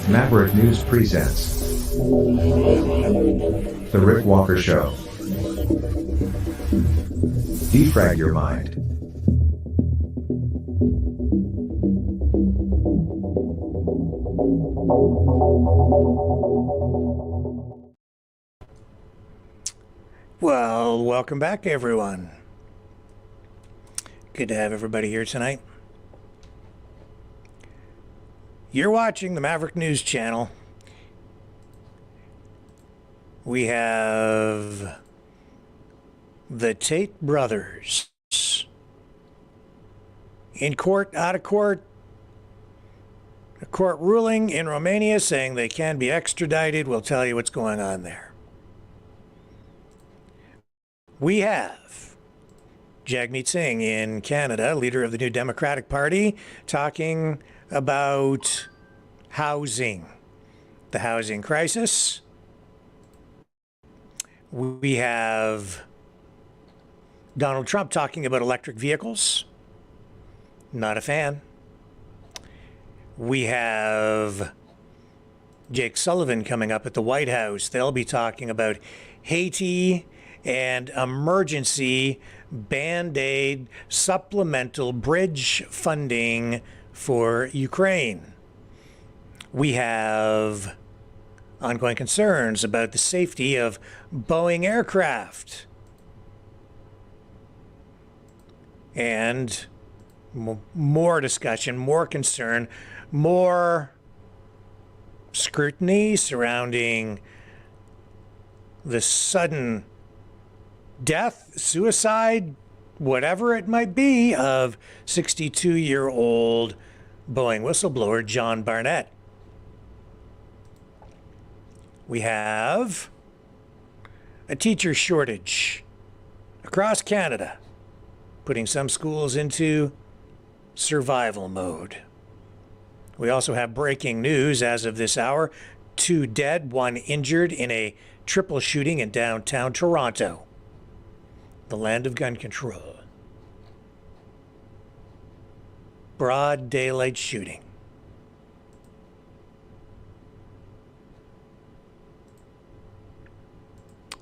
Maverick News presents The Rick Walker Show. Defrag your mind. Well, welcome back, everyone. Good to have everybody here tonight. You're watching the Maverick News Channel. We have the Tate brothers in court, out of court. A court ruling in Romania saying they can be extradited. We'll tell you what's going on there. We have Jagmeet Singh in Canada, leader of the New Democratic Party, talking about housing, the housing crisis. We have Donald Trump talking about electric vehicles. Not a fan. We have Jake Sullivan coming up at the White House. They'll be talking about Haiti and emergency Band-Aid supplemental bridge funding for Ukraine. We have ongoing concerns about the safety of Boeing aircraft. And more discussion, more concern, more scrutiny surrounding the sudden death, suicide, whatever it might be, of 62-year-old Boeing whistleblower John Barnett. We have a teacher shortage across Canada, putting some schools into survival mode. We also have breaking news as of this hour. 2 dead, 1 injured in a triple shooting in downtown Toronto, the land of gun control. Broad daylight shooting.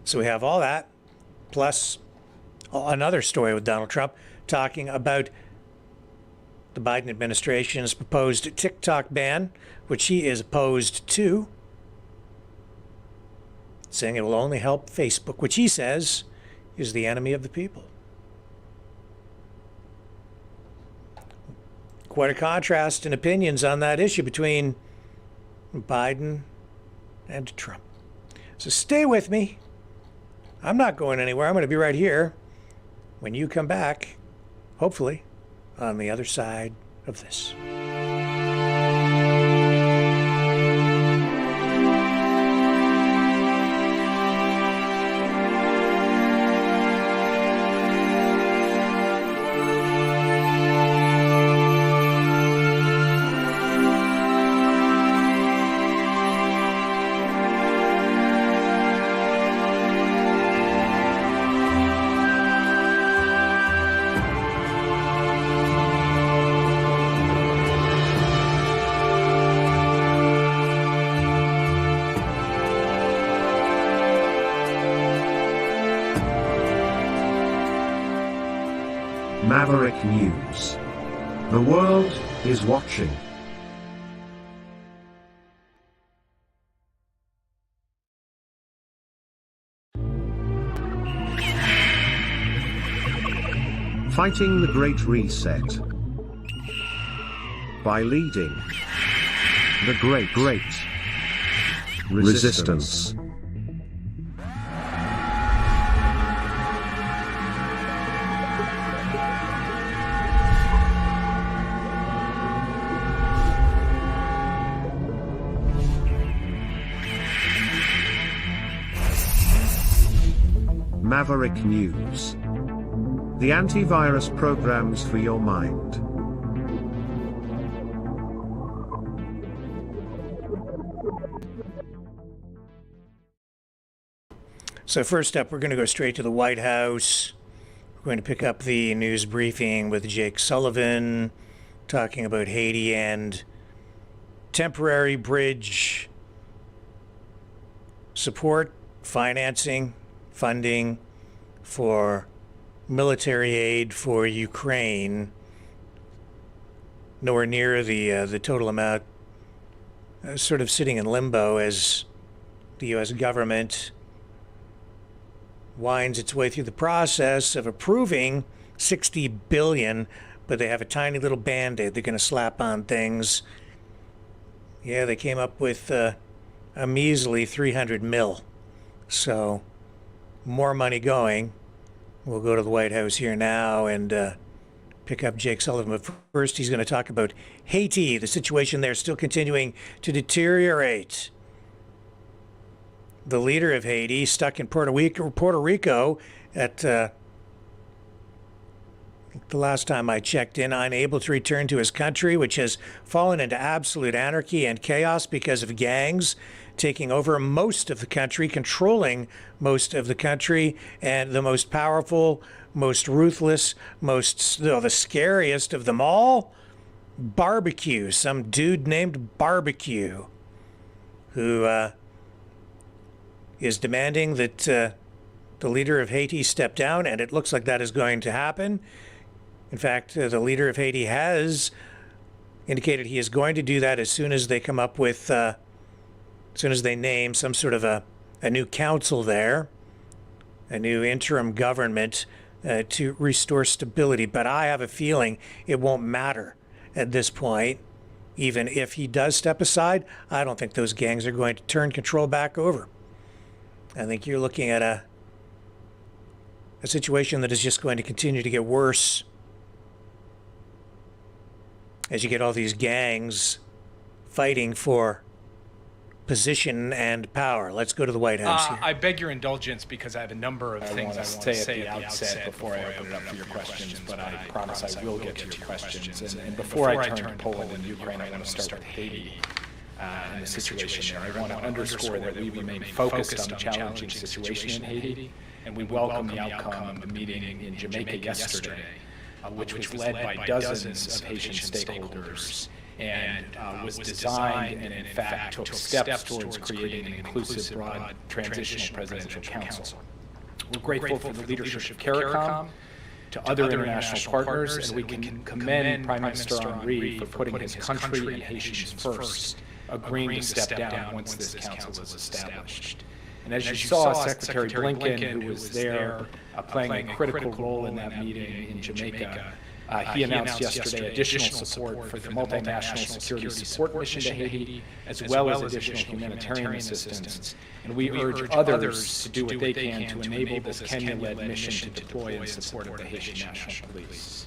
So we have all that, plus another story with Donald Trump talking about the Biden administration's proposed TikTok ban, which he is opposed to, saying it will only help Facebook, which he says is the enemy of the people. Quite a contrast in opinions on that issue between Biden and Trump. So stay with me. I'm not going anywhere. I'm going to be right here when you come back, hopefully, on the other side of this. Maverick News. The world is watching. Fighting the Great Reset. By leading the Great Resistance. Maverick News. The antivirus programs for your mind. So first up, we're going to go straight to the White House. We're going to pick up the news briefing with Jake Sullivan talking about Haiti and temporary bridge support, financing, funding for military aid for Ukraine, nowhere near the total amount, sort of sitting in limbo as the U.S. government winds its way through the process of approving $60 billion, but they have a tiny little Band-Aid they're going to slap on things. Yeah, they came up with a measly 300 mil. So more money going. We'll go to the White House here now and pick up Jake Sullivan. But first, he's going to talk about Haiti, the situation there still continuing to deteriorate. The leader of Haiti, stuck in Puerto Rico at the last time I checked in, unable to return to his country, which has fallen into absolute anarchy and chaos because of gangs taking over most of the country, controlling most of the country, and the most powerful, most ruthless, the scariest of them all, Barbecue, some dude named Barbecue, who is demanding that the leader of Haiti step down, and it looks like that is going to happen. In fact, the leader of Haiti has indicated he is going to do that as soon as they come up with, as soon as they name some sort of a new council there, a new interim government to restore stability. But I have a feeling it won't matter at this point. Even if he does step aside, I don't think those gangs are going to turn control back over. I think you're looking at a situation that is just going to continue to get worse as you get all these gangs fighting for position and power. Let's go to the White House here. I beg your indulgence because I have a number of things I want to say at the outset before I open it up for your questions, but I promise I will get to your questions. And before I turn to Poland and Ukraine, I want to start with Haiti and the situation there. I want to underscore that we remain focused on the challenging situation in Haiti, and we welcome the outcome of the meeting in Jamaica yesterday, which was led by dozens of Haitian stakeholders and was designed and in fact took steps towards creating an inclusive, broad, transitional presidential council. We're grateful for the leadership of CARICOM, to other international partners, and we can commend Prime Minister Henry for putting his country and Haitians first, agreeing to step down once this council is established. And as you saw, Secretary Blinken, who was there playing a critical role in that meeting in Jamaica, he announced yesterday additional support for the multinational security support mission to Haiti, as well as additional humanitarian assistance. And we urge others to do what they can to enable this Kenya-led mission to deploy in support of the Haitian National Police.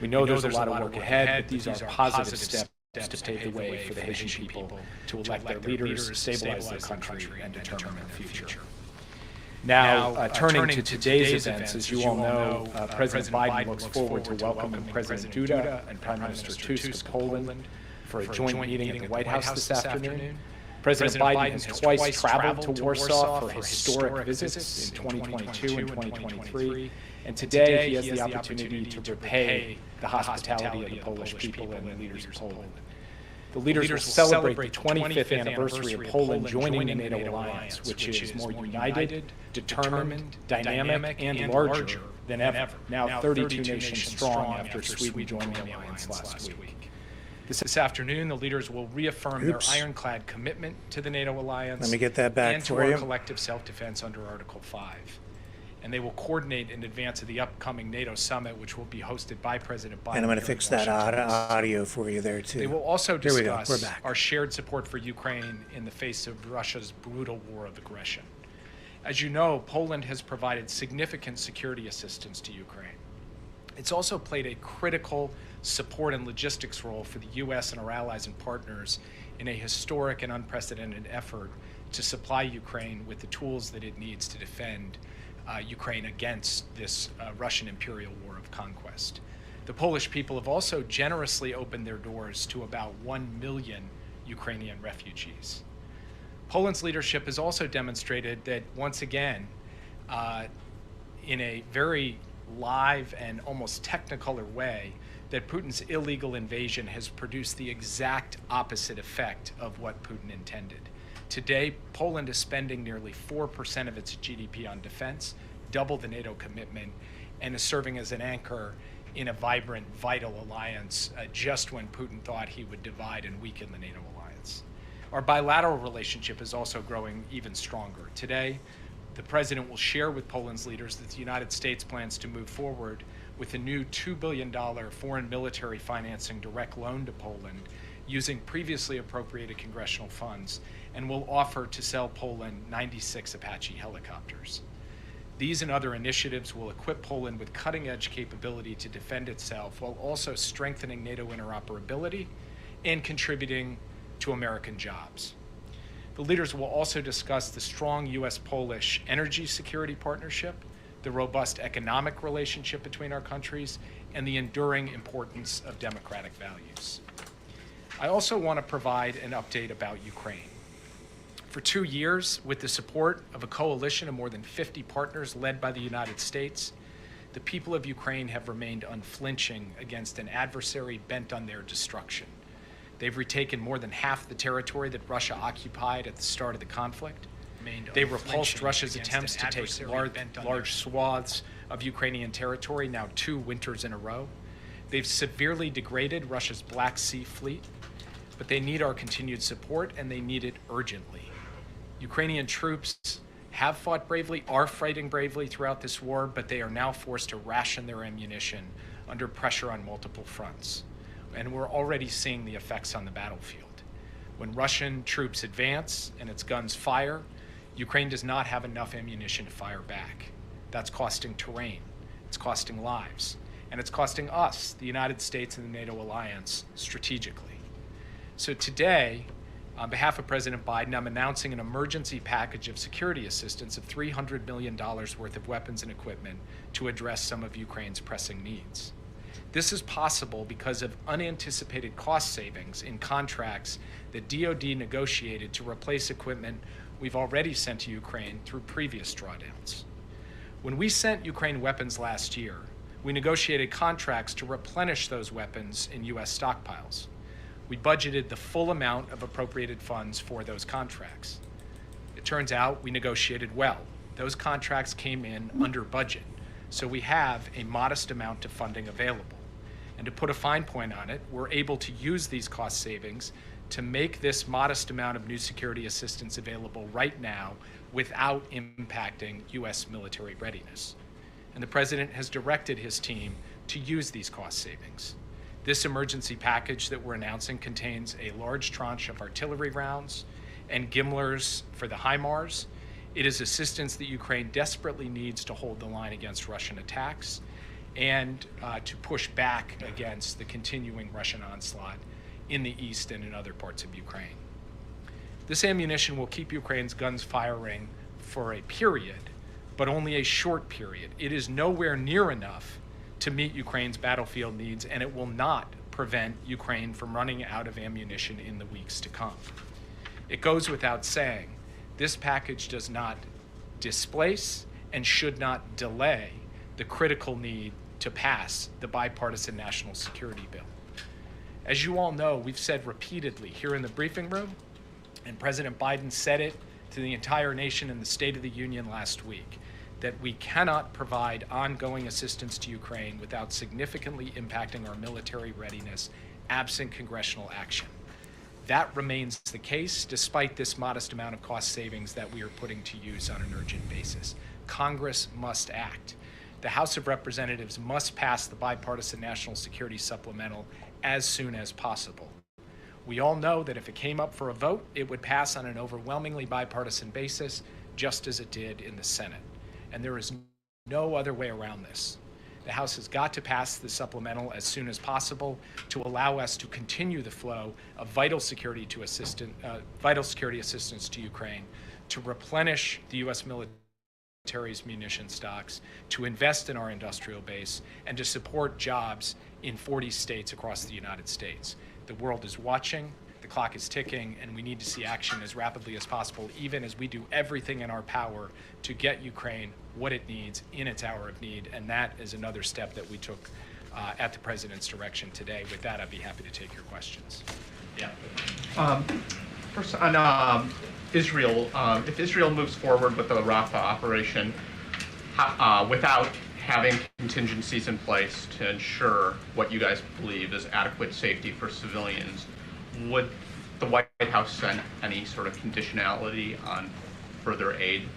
We know there's a lot of work ahead, but these are positive steps to pave the way for the Haitian people to elect their leaders, stabilize their country, and determine their future. Now, turning to today's events, as you all know, President Biden looks forward to welcoming President Duda and Prime Minister Tusk of Poland for a joint meeting at the White House this afternoon. President Biden has twice traveled to Warsaw for historic visits in 2022 and 2023, and today he has the opportunity to repay the hospitality of the Polish people and the leaders of Poland. The leaders will celebrate the 25th anniversary of Poland joining the NATO alliance, which is more united, determined, dynamic, and larger than ever, now 32 nations strong after Sweden joined the alliance last week. This afternoon, the leaders will reaffirm their ironclad commitment to the NATO alliance. Let me get that back and for to you. our collective self-defense under Article 5. And they will coordinate in advance of the upcoming NATO summit, which will be hosted by President Biden. And I'm going to fix that audio for you there, too. They will also discuss our shared support for Ukraine in the face of Russia's brutal war of aggression. As you know, Poland has provided significant security assistance to Ukraine. It's also played a critical support and logistics role for the U.S. and our allies and partners in a historic and unprecedented effort to supply Ukraine with the tools that it needs to defend Ukraine against this Russian imperial war of conquest. The Polish people have also generously opened their doors to about 1 million Ukrainian refugees. Poland's leadership has also demonstrated that, once again, in a very live and almost technicolor way, that Putin's illegal invasion has produced the exact opposite effect of what Putin intended. Today, Poland is spending nearly 4% of its GDP on defense, double the NATO commitment, and is serving as an anchor in a vibrant, vital alliance just when Putin thought he would divide and weaken the NATO alliance. Our bilateral relationship is also growing even stronger. Today, the President will share with Poland's leaders that the United States plans to move forward with a new $2 billion foreign military financing direct loan to Poland using previously appropriated congressional funds, and will offer to sell Poland 96 Apache helicopters. These and other initiatives will equip Poland with cutting-edge capability to defend itself while also strengthening NATO interoperability and contributing to American jobs. The leaders will also discuss the strong U.S.-Polish energy security partnership, the robust economic relationship between our countries, and the enduring importance of democratic values. I also want to provide an update about Ukraine. For 2 years, with the support of a coalition of more than 50 partners led by the United States, the people of Ukraine have remained unflinching against an adversary bent on their destruction. They've retaken more than half the territory that Russia occupied at the start of the conflict. They repulsed Russia's attempts to take large swaths of Ukrainian territory, now 2 winters in a row. They've severely degraded Russia's Black Sea fleet, but they need our continued support, and they need it urgently. Ukrainian troops have fought bravely, are fighting bravely throughout this war, but they are now forced to ration their ammunition under pressure on multiple fronts. And we're already seeing the effects on the battlefield. When Russian troops advance and its guns fire, Ukraine does not have enough ammunition to fire back. That's costing terrain, it's costing lives, and it's costing us, the United States and the NATO alliance, strategically. So today, on behalf of President Biden, I'm announcing an emergency package of security assistance of $300 million worth of weapons and equipment to address some of Ukraine's pressing needs. This is possible because of unanticipated cost savings in contracts that DoD negotiated to replace equipment we've already sent to Ukraine through previous drawdowns. When we sent Ukraine weapons last year, we negotiated contracts to replenish those weapons in U.S. stockpiles. We budgeted the full amount of appropriated funds for those contracts. It turns out we negotiated well. Those contracts came in under budget, so we have a modest amount of funding available. And to put a fine point on it, we're able to use these cost savings to make this modest amount of new security assistance available right now without impacting U.S. military readiness. And the President has directed his team to use these cost savings. This emergency package that we're announcing contains a large tranche of artillery rounds and gimlers for the HIMARS. It is assistance that Ukraine desperately needs to hold the line against Russian attacks and to push back against the continuing Russian onslaught in the east and in other parts of Ukraine. This ammunition will keep Ukraine's guns firing for a period, but only a short period. It is nowhere near enough to meet Ukraine's battlefield needs, and it will not prevent Ukraine from running out of ammunition in the weeks to come. It goes without saying, this package does not displace and should not delay the critical need to pass the bipartisan national security bill. As you all know, we've said repeatedly here in the briefing room, and President Biden said it to the entire nation in the State of the Union last week, that we cannot provide ongoing assistance to Ukraine without significantly impacting our military readiness, absent congressional action. That remains the case despite this modest amount of cost savings that we are putting to use on an urgent basis. Congress must act. The House of Representatives must pass the bipartisan national security supplemental as soon as possible. We all know that if it came up for a vote, it would pass on an overwhelmingly bipartisan basis, just as it did in the Senate. And there is no other way around this. The House has got to pass the supplemental as soon as possible to allow us to continue the flow of vital security assistance to Ukraine, to replenish the U.S. military's munition stocks, to invest in our industrial base, and to support jobs in 40 states across the United States. The world is watching, the clock is ticking, and we need to see action as rapidly as possible, even as we do everything in our power to get Ukraine what it needs in its hour of need. And that is another step that we took at the president's direction today. With that, I'd be happy to take your questions. Yeah. First on Israel, if Israel moves forward with the Rafah operation without having contingencies in place to ensure what you guys believe is adequate safety for civilians, would the White House send any sort of conditionality on further aid?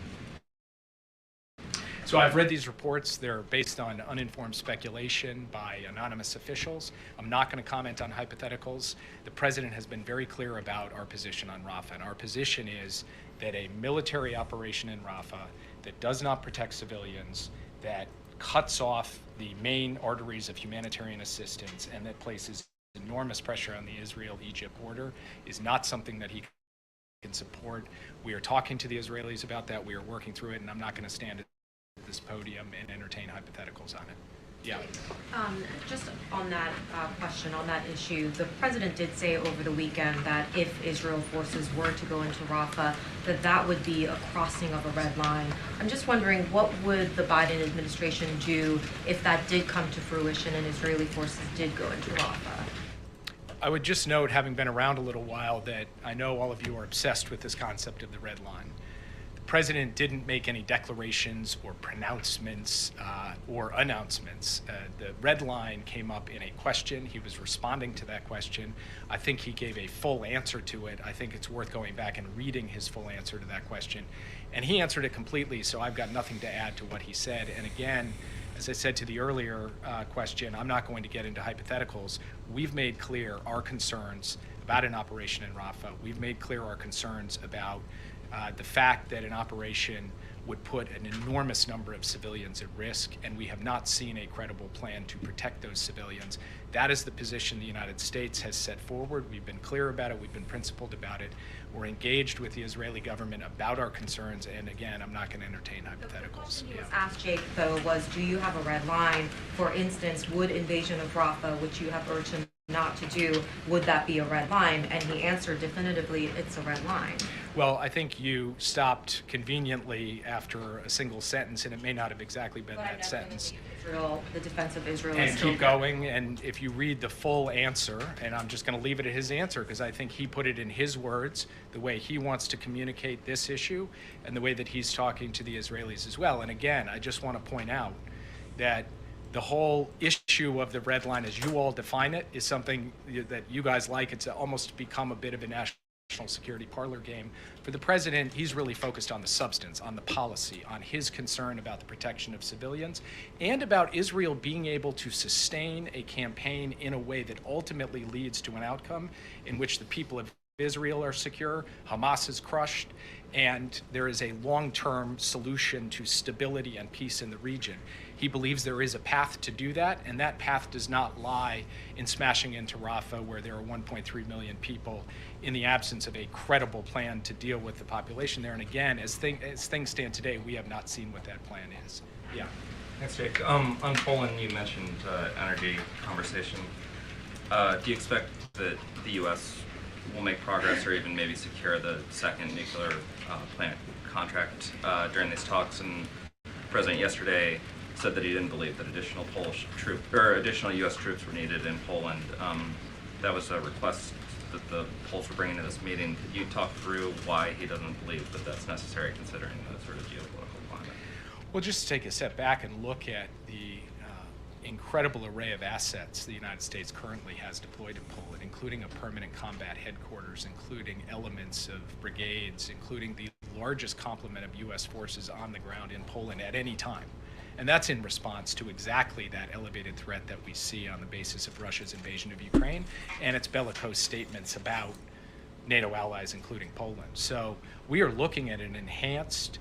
So I've read these reports. They're based on uninformed speculation by anonymous officials. I'm not going to comment on hypotheticals. The president has been very clear about our position on Rafah, and our position is that a military operation in Rafah that does not protect civilians, that cuts off the main arteries of humanitarian assistance, and that places enormous pressure on the Israel-Egypt border is not something that he can support. We are talking to the Israelis about that. We are working through it, and I'm not going to stand at this podium and entertain hypotheticals on it. Yeah. Just on that question, on that issue, the president did say over the weekend that if Israel forces were to go into Rafah, that would be a crossing of a red line. I'm just wondering, what would the Biden administration do if that did come to fruition and Israeli forces did go into Rafah? I would just note, having been around a little while, that I know all of you are obsessed with this concept of the red line. The president didn't make any declarations or pronouncements or announcements. The red line came up in a question. He was responding to that question. I think he gave a full answer to it. I think it's worth going back and reading his full answer to that question. And he answered it completely, so I've got nothing to add to what he said. And again, as I said to the earlier question, I'm not going to get into hypotheticals. We've made clear our concerns about an operation in Rafah. We've made clear our concerns about the fact that an operation would put an enormous number of civilians at risk, and we have not seen a credible plan to protect those civilians. That is the position the United States has set forward. We've been clear about it. We've been principled about it. We're engaged with the Israeli government about our concerns, and again, I'm not going to entertain hypotheticals. The question you asked Jake, though, was, do you have a red line? For instance, would invasion of Rafah, which you have urged him not to do, would that be a red line? And he answered definitively, it's a red line. Well, I think you stopped conveniently after a single sentence, and it may not have exactly been that sentence. Israel, the defense of Israel. And keep going, and if you read the full answer, and I'm just going to leave it at his answer because I think he put it in his words, the way he wants to communicate this issue, and the way that he's talking to the Israelis as well. And again, I just want to point out that the whole issue of the red line, as you all define it, is something that you guys like. It's almost become a bit of a national security parlor game. For the president, he's really focused on the substance, on the policy, on his concern about the protection of civilians, and about Israel being able to sustain a campaign in a way that ultimately leads to an outcome in which the people of Israel are secure, Hamas is crushed, and there is a long-term solution to stability and peace in the region. He believes there is a path to do that, and that path does not lie in smashing into Rafah, where there are 1.3 million people, in the absence of a credible plan to deal with the population there. And again, as things stand today, we have not seen what that plan is. Yeah. Thanks, Jake. On Poland, you mentioned energy conversation. Do you expect that the U.S. will make progress or even maybe secure the second nuclear plant contract during these talks? And the president yesterday said that he didn't believe that additional additional U.S. troops were needed in Poland. That was a request that the Poles were bringing to this meeting. Could you talk through why he doesn't believe that that's necessary, considering the sort of geopolitical climate? Well, just to take a step back and look at the incredible array of assets the United States currently has deployed in Poland, including a permanent combat headquarters, including elements of brigades, including the largest complement of U.S. forces on the ground in Poland at any time. And that's in response to exactly that elevated threat that we see on the basis of Russia's invasion of Ukraine and its bellicose statements about NATO allies, including Poland. So we are looking at an enhanced,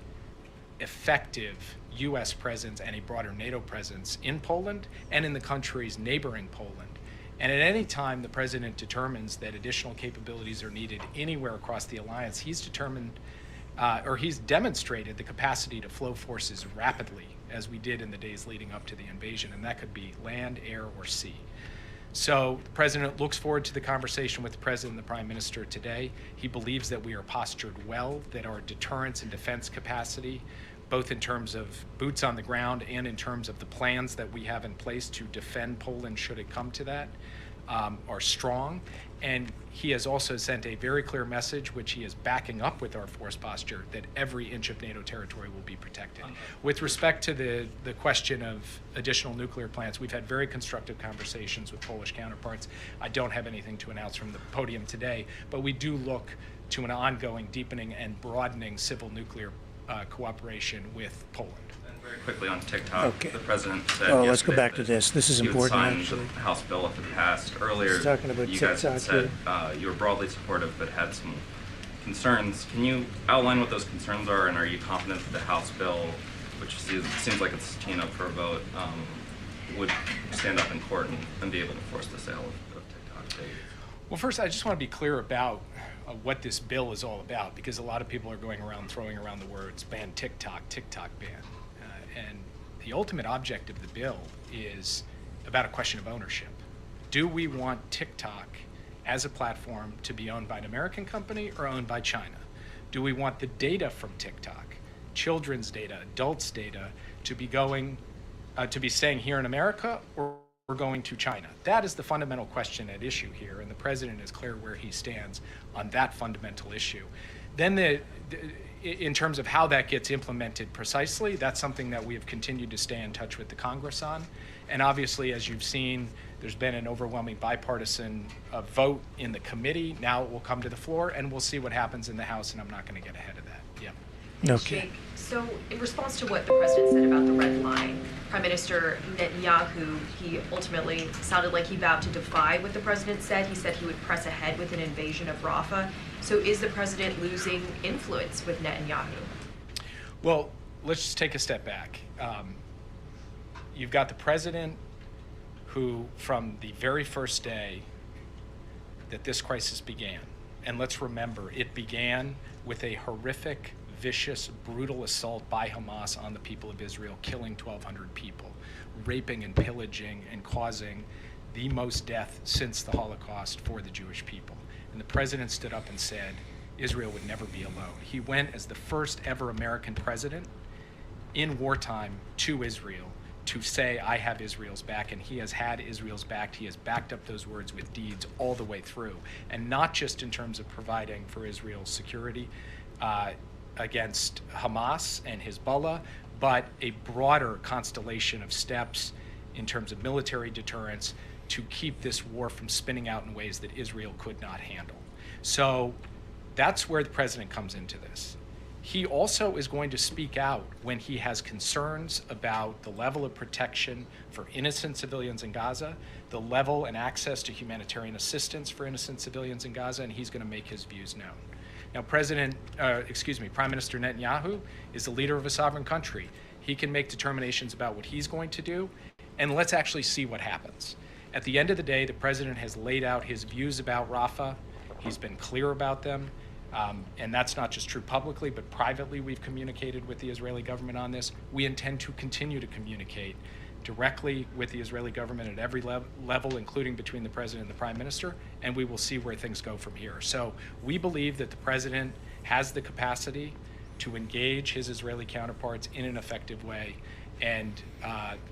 effective U.S. presence and a broader NATO presence in Poland and in the countries neighboring Poland. And at any time the president determines that additional capabilities are needed anywhere across the alliance, he's demonstrated the capacity to flow forces rapidly, as we did in the days leading up to the invasion, and that could be land, air, or sea. So the president looks forward to the conversation with the president and the prime minister today. He believes that we are postured well, that our deterrence and defense capacity both in terms of boots on the ground and in terms of the plans that we have in place to defend Poland should it come to that, are strong. And he has also sent a very clear message, which he is backing up with our force posture, that every inch of NATO territory will be protected. With respect to the question of additional nuclear plants, we've had very constructive conversations with Polish counterparts. I don't have anything to announce from the podium today, but we do look to an ongoing deepening and broadening civil nuclear cooperation with Poland. And very quickly on TikTok, Okay. the president said Let's go yesterday back to that this. This is he would important, sign actually. the House bill if it passed. Earlier, He's talking about you guys had TikTok said you were broadly supportive but had some concerns. Can you outline what those concerns are, and are you confident that the House bill, which seems like it's teeing up for a vote, would stand up in court and be able to force the sale of TikTok? Well, first, I just want to be clear about what this bill is all about, because a lot of people are going around throwing around the words ban TikTok, TikTok ban. And the ultimate object of the bill is about a question of ownership. Do we want TikTok as a platform to be owned by an American company or owned by China? Do we want the data from TikTok, children's data, adults' data, to be going, to be staying here in America, or we're going to China? That is the fundamental question at issue here, and the president is clear where he stands on that fundamental issue. Then in terms of how that gets implemented precisely, that's something that we have continued to stay in touch with the Congress on. And obviously, as you've seen, there's been an overwhelming bipartisan vote in the committee. Now it will come to the floor, and we'll see what happens in the House, and I'm not going to get ahead of that. Yeah. Okay. Jake, so in response to what the president said about the red line, Prime Minister Netanyahu, he ultimately sounded like he vowed to defy what the president said. He said he would press ahead with an invasion of Rafah. So is the president losing influence with Netanyahu? Well, let's just take a step back. You've got the president who, from the very first day that this crisis began, and let's remember, it began with a horrific, vicious, brutal assault by Hamas on the people of Israel, killing 1,200 people, raping and pillaging and causing the most death since the Holocaust for the Jewish people. And the president stood up and said Israel would never be alone. He went as the first ever American president in wartime to Israel to say, I have Israel's back, and he has had Israel's back. He has backed up those words with deeds all the way through, and not just in terms of providing for Israel's security against Hamas and Hezbollah, but a broader constellation of steps in terms of military deterrence to keep this war from spinning out in ways that Israel could not handle. So that's where the president comes into this. He also is going to speak out when he has concerns about the level of protection for innocent civilians in Gaza, the level and access to humanitarian assistance for innocent civilians in Gaza, and he's going to make his views known. Now, Prime Minister Netanyahu is the leader of a sovereign country. He can make determinations about what he's going to do, and let's actually see what happens. At the end of the day, the president has laid out his views about Rafah. He's been clear about them. And that's not just true publicly, but privately we've communicated with the Israeli government on this. We intend to continue to communicate directly with the Israeli government at every level, including between the president and the prime minister, and we will see where things go from here. So we believe that the president has the capacity to engage his Israeli counterparts in an effective way, and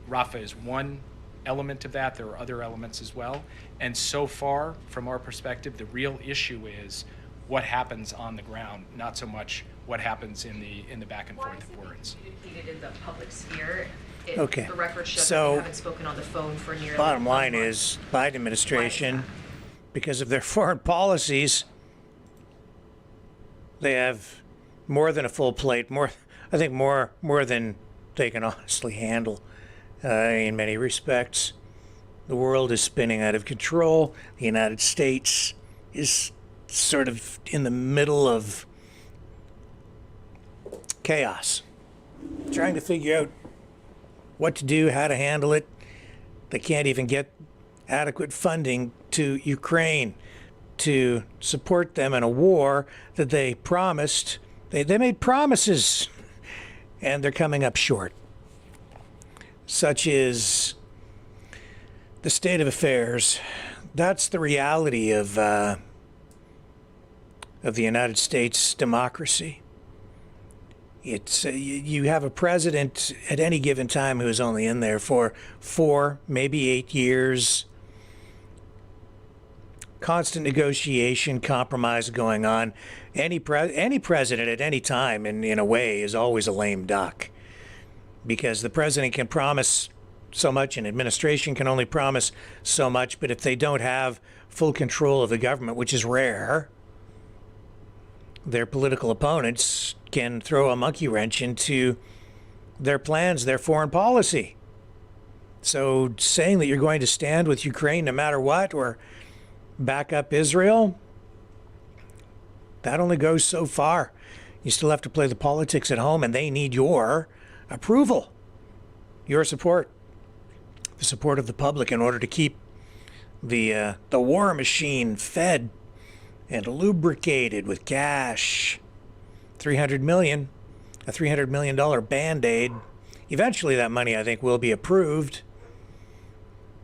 Rafah is one element of that. There are other elements as well. And so far, from our perspective, the real issue is what happens on the ground, not so much what happens in the back and forth of words. Communicated in the public sphere. Okay. The record shows So, that you haven't spoken on the phone for nearly Bottom a line month. is, Biden administration, because of their foreign policies, they have more than a full plate, more than they can honestly handle in many respects. The world is spinning out of control. The United States is sort of in the middle of chaos, trying to figure out what to do, how to handle it. They can't even get adequate funding to Ukraine to support them in a war that they promised. They made promises, and they're coming up short. Such is the state of affairs. That's the reality of the United States democracy. It's you have a president at any given time who is only in there for 4, maybe 8 years. Constant negotiation, compromise going on. Any president at any time, in a way, is always a lame duck, because the president can promise so much, and administration can only promise so much. But if they don't have full control of the government, which is rare, their political opponents can throw a monkey wrench into their plans, their foreign policy. So saying that you're going to stand with Ukraine no matter what, or back up Israel, that only goes so far. You still have to play the politics at home, and they need your approval, your support, the support of the public, in order to keep the war machine fed and lubricated with cash. $300 million, a $300 million Band-Aid. Eventually that money, I think, will be approved.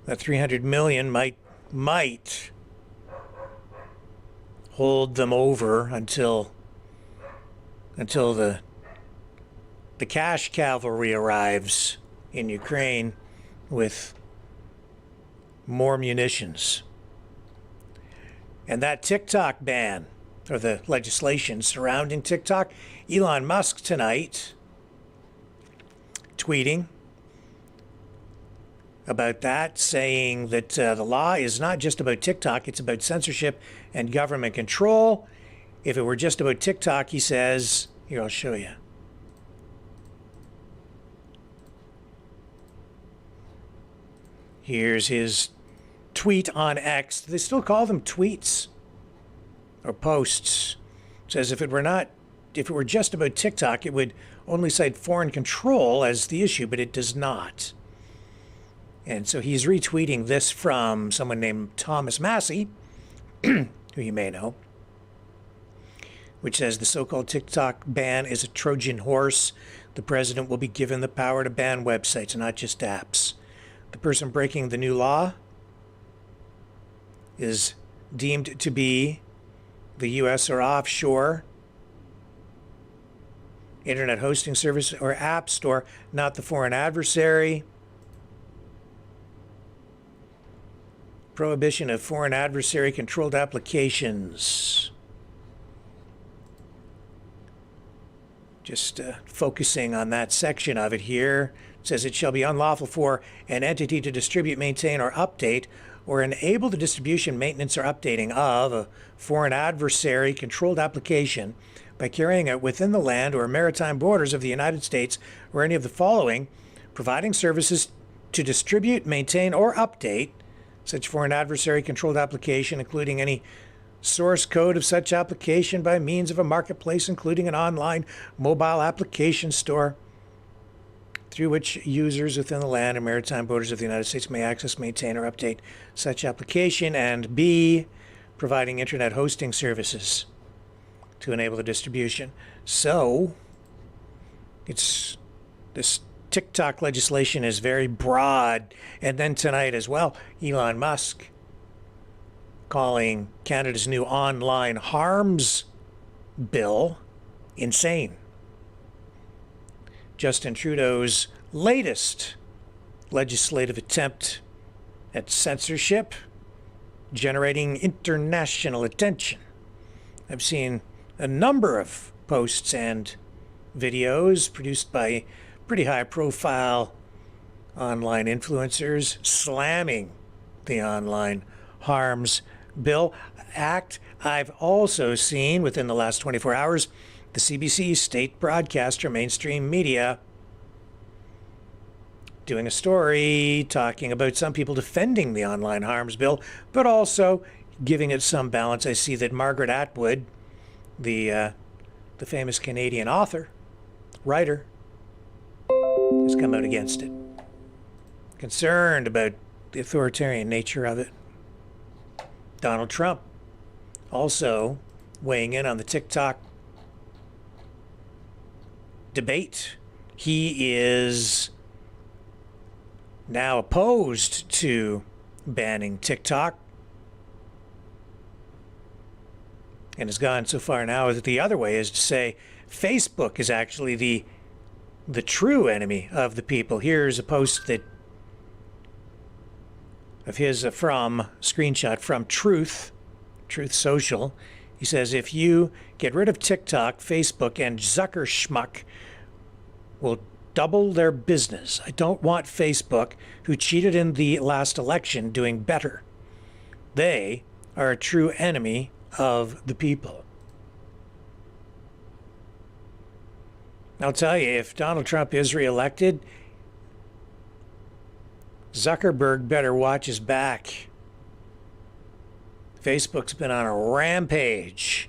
That $300 million might hold them over until the cash cavalry arrives in Ukraine with more munitions. And that TikTok ban, or the legislation surrounding TikTok, Elon Musk tonight tweeting about that, saying that the law is not just about TikTok, it's about censorship and government control. If it were just about TikTok, he says, here, I'll show you. Here's his tweet on X. They still call them tweets or posts. It says if it were just about TikTok, it would only cite foreign control as the issue, but it does not. And so he's retweeting this from someone named Thomas Massey, who you may know, which says the so-called TikTok ban is a Trojan horse. The president will be given the power to ban websites, not just apps. The person breaking the new law is deemed to be the U.S. or offshore internet hosting service or app store, not the foreign adversary. Prohibition of foreign adversary controlled applications. Just focusing on that section of it here. It says it shall be unlawful for an entity to distribute, maintain, or update, or enable the distribution, maintenance, or updating of a foreign adversary controlled application by carrying out within the land or maritime borders of the United States or any of the following, providing services to distribute, maintain, or update such foreign adversary controlled application, including any source code of such application by means of a marketplace, including an online mobile application store, through which users within the land and maritime borders of the United States may access, maintain, or update such application, and B, providing internet hosting services to enable the distribution. So, this TikTok legislation is very broad. And then tonight as well, Elon Musk calling Canada's new online harms bill insane. Justin Trudeau's latest legislative attempt at censorship, generating international attention. I've seen a number of posts and videos produced by pretty high-profile online influencers slamming the Online Harms Bill Act. I've also seen, within the last 24 hours, the CBC state broadcaster, mainstream media, doing a story talking about some people defending the Online Harms Bill, but also giving it some balance. I see that Margaret Atwood, the famous Canadian author, writer, has come out against it, concerned about the authoritarian nature of it. Donald Trump also weighing in on the TikTok debate. He is now opposed to banning TikTok and has gone so far now that the other way is to say Facebook is actually the true enemy of the people. Here's a post of his screenshot from Truth Social. He says, if you get rid of TikTok, Facebook, and Zucker schmuck will double their business. I don't want Facebook, who cheated in the last election, doing better. They are a true enemy of the people. I'll tell you, if Donald Trump is reelected, Zuckerberg better watch his back. Facebook's been on a rampage.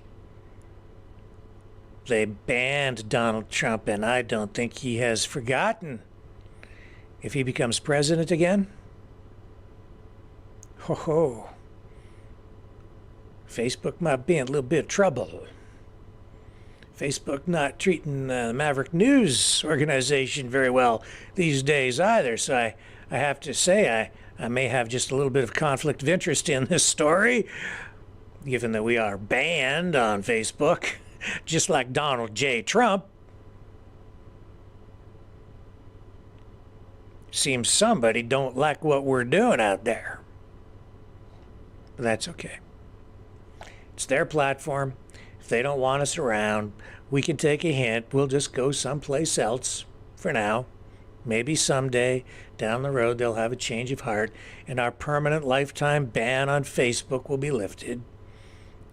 They banned Donald Trump, and I don't think he has forgotten. If he becomes president again, ho, Facebook might be in a little bit of trouble. Facebook not treating the Maverick News organization very well these days either, so I have to say I may have just a little bit of conflict of interest in this story, given that we are banned on Facebook, just like Donald J. Trump. Seems somebody don't like what we're doing out there. But that's okay. It's their platform. If they don't want us around, we can take a hint. We'll just go someplace else for now. Maybe someday down the road they'll have a change of heart and our permanent lifetime ban on Facebook will be lifted.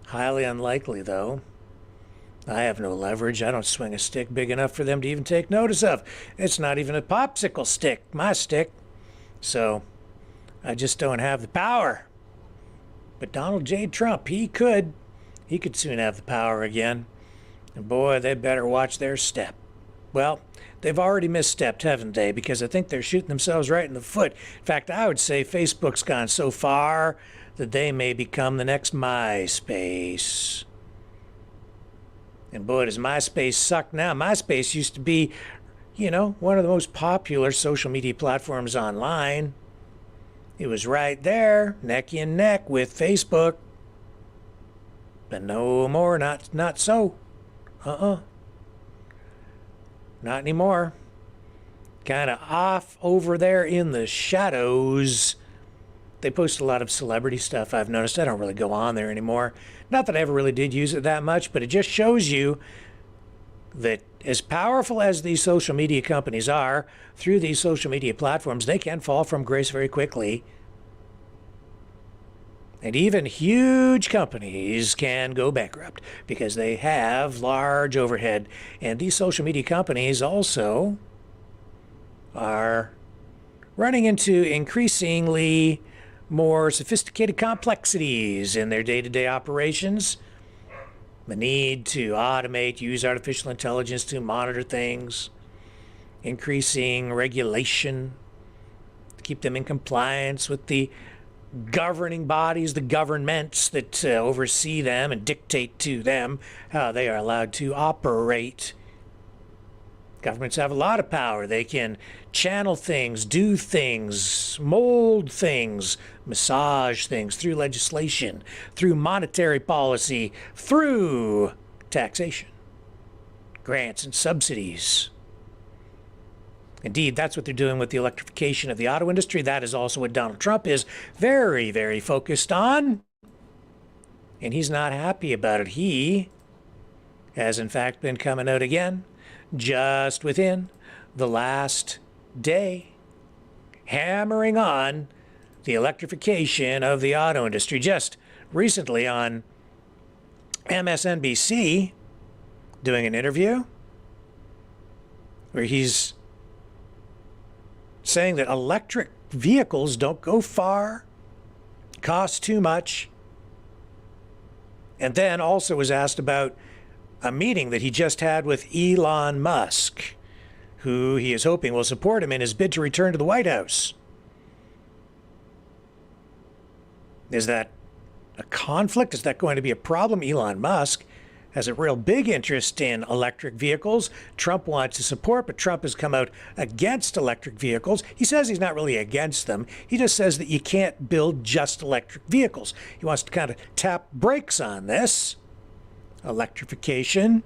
Highly unlikely, though. I have no leverage. I don't swing a stick big enough for them to even take notice of. It's not even a popsicle stick, my stick. So I just don't have the power. But Donald J. Trump, he could soon have the power again. And boy, they better watch their step. Well, they've already misstepped, haven't they? Because I think they're shooting themselves right in the foot. In fact, I would say Facebook's gone so far that they may become the next MySpace. And boy, does MySpace suck now. MySpace used to be, one of the most popular social media platforms online. It was right there, neck and neck with Facebook. But no more, not so. Not anymore. Kind of off over there in the shadows. They post a lot of celebrity stuff, I've noticed. I don't really go on there anymore. Not that I ever really did use it that much, but it just shows you that as powerful as these social media companies are, through these social media platforms, they can fall from grace very quickly. And even huge companies can go bankrupt because they have large overhead. And these social media companies also are running into increasingly more sophisticated complexities in their day-to-day operations. The need to automate, use artificial intelligence to monitor things, increasing regulation to keep them in compliance with the governing bodies, the governments that oversee them and dictate to them how they are allowed to operate. Governments have a lot of power. They can channel things, do things, mold things, massage things through legislation, through monetary policy, through taxation, grants and subsidies. Indeed, that's what they're doing with the electrification of the auto industry. That is also what Donald Trump is very, very focused on. And he's not happy about it. He has, in fact, been coming out again just within the last day, hammering on the electrification of the auto industry. Just recently on MSNBC, doing an interview where he's saying that electric vehicles don't go far, cost too much, and then also was asked about a meeting that he just had with Elon Musk, who he is hoping will support him in his bid to return to the White House. Is that a conflict? Is that going to be a problem? Elon Musk has a real big interest in electric vehicles. Trump wants to support, but Trump has come out against electric vehicles. He says he's not really against them. He just says that you can't build just electric vehicles. He wants to kind of tap brakes on this electrification.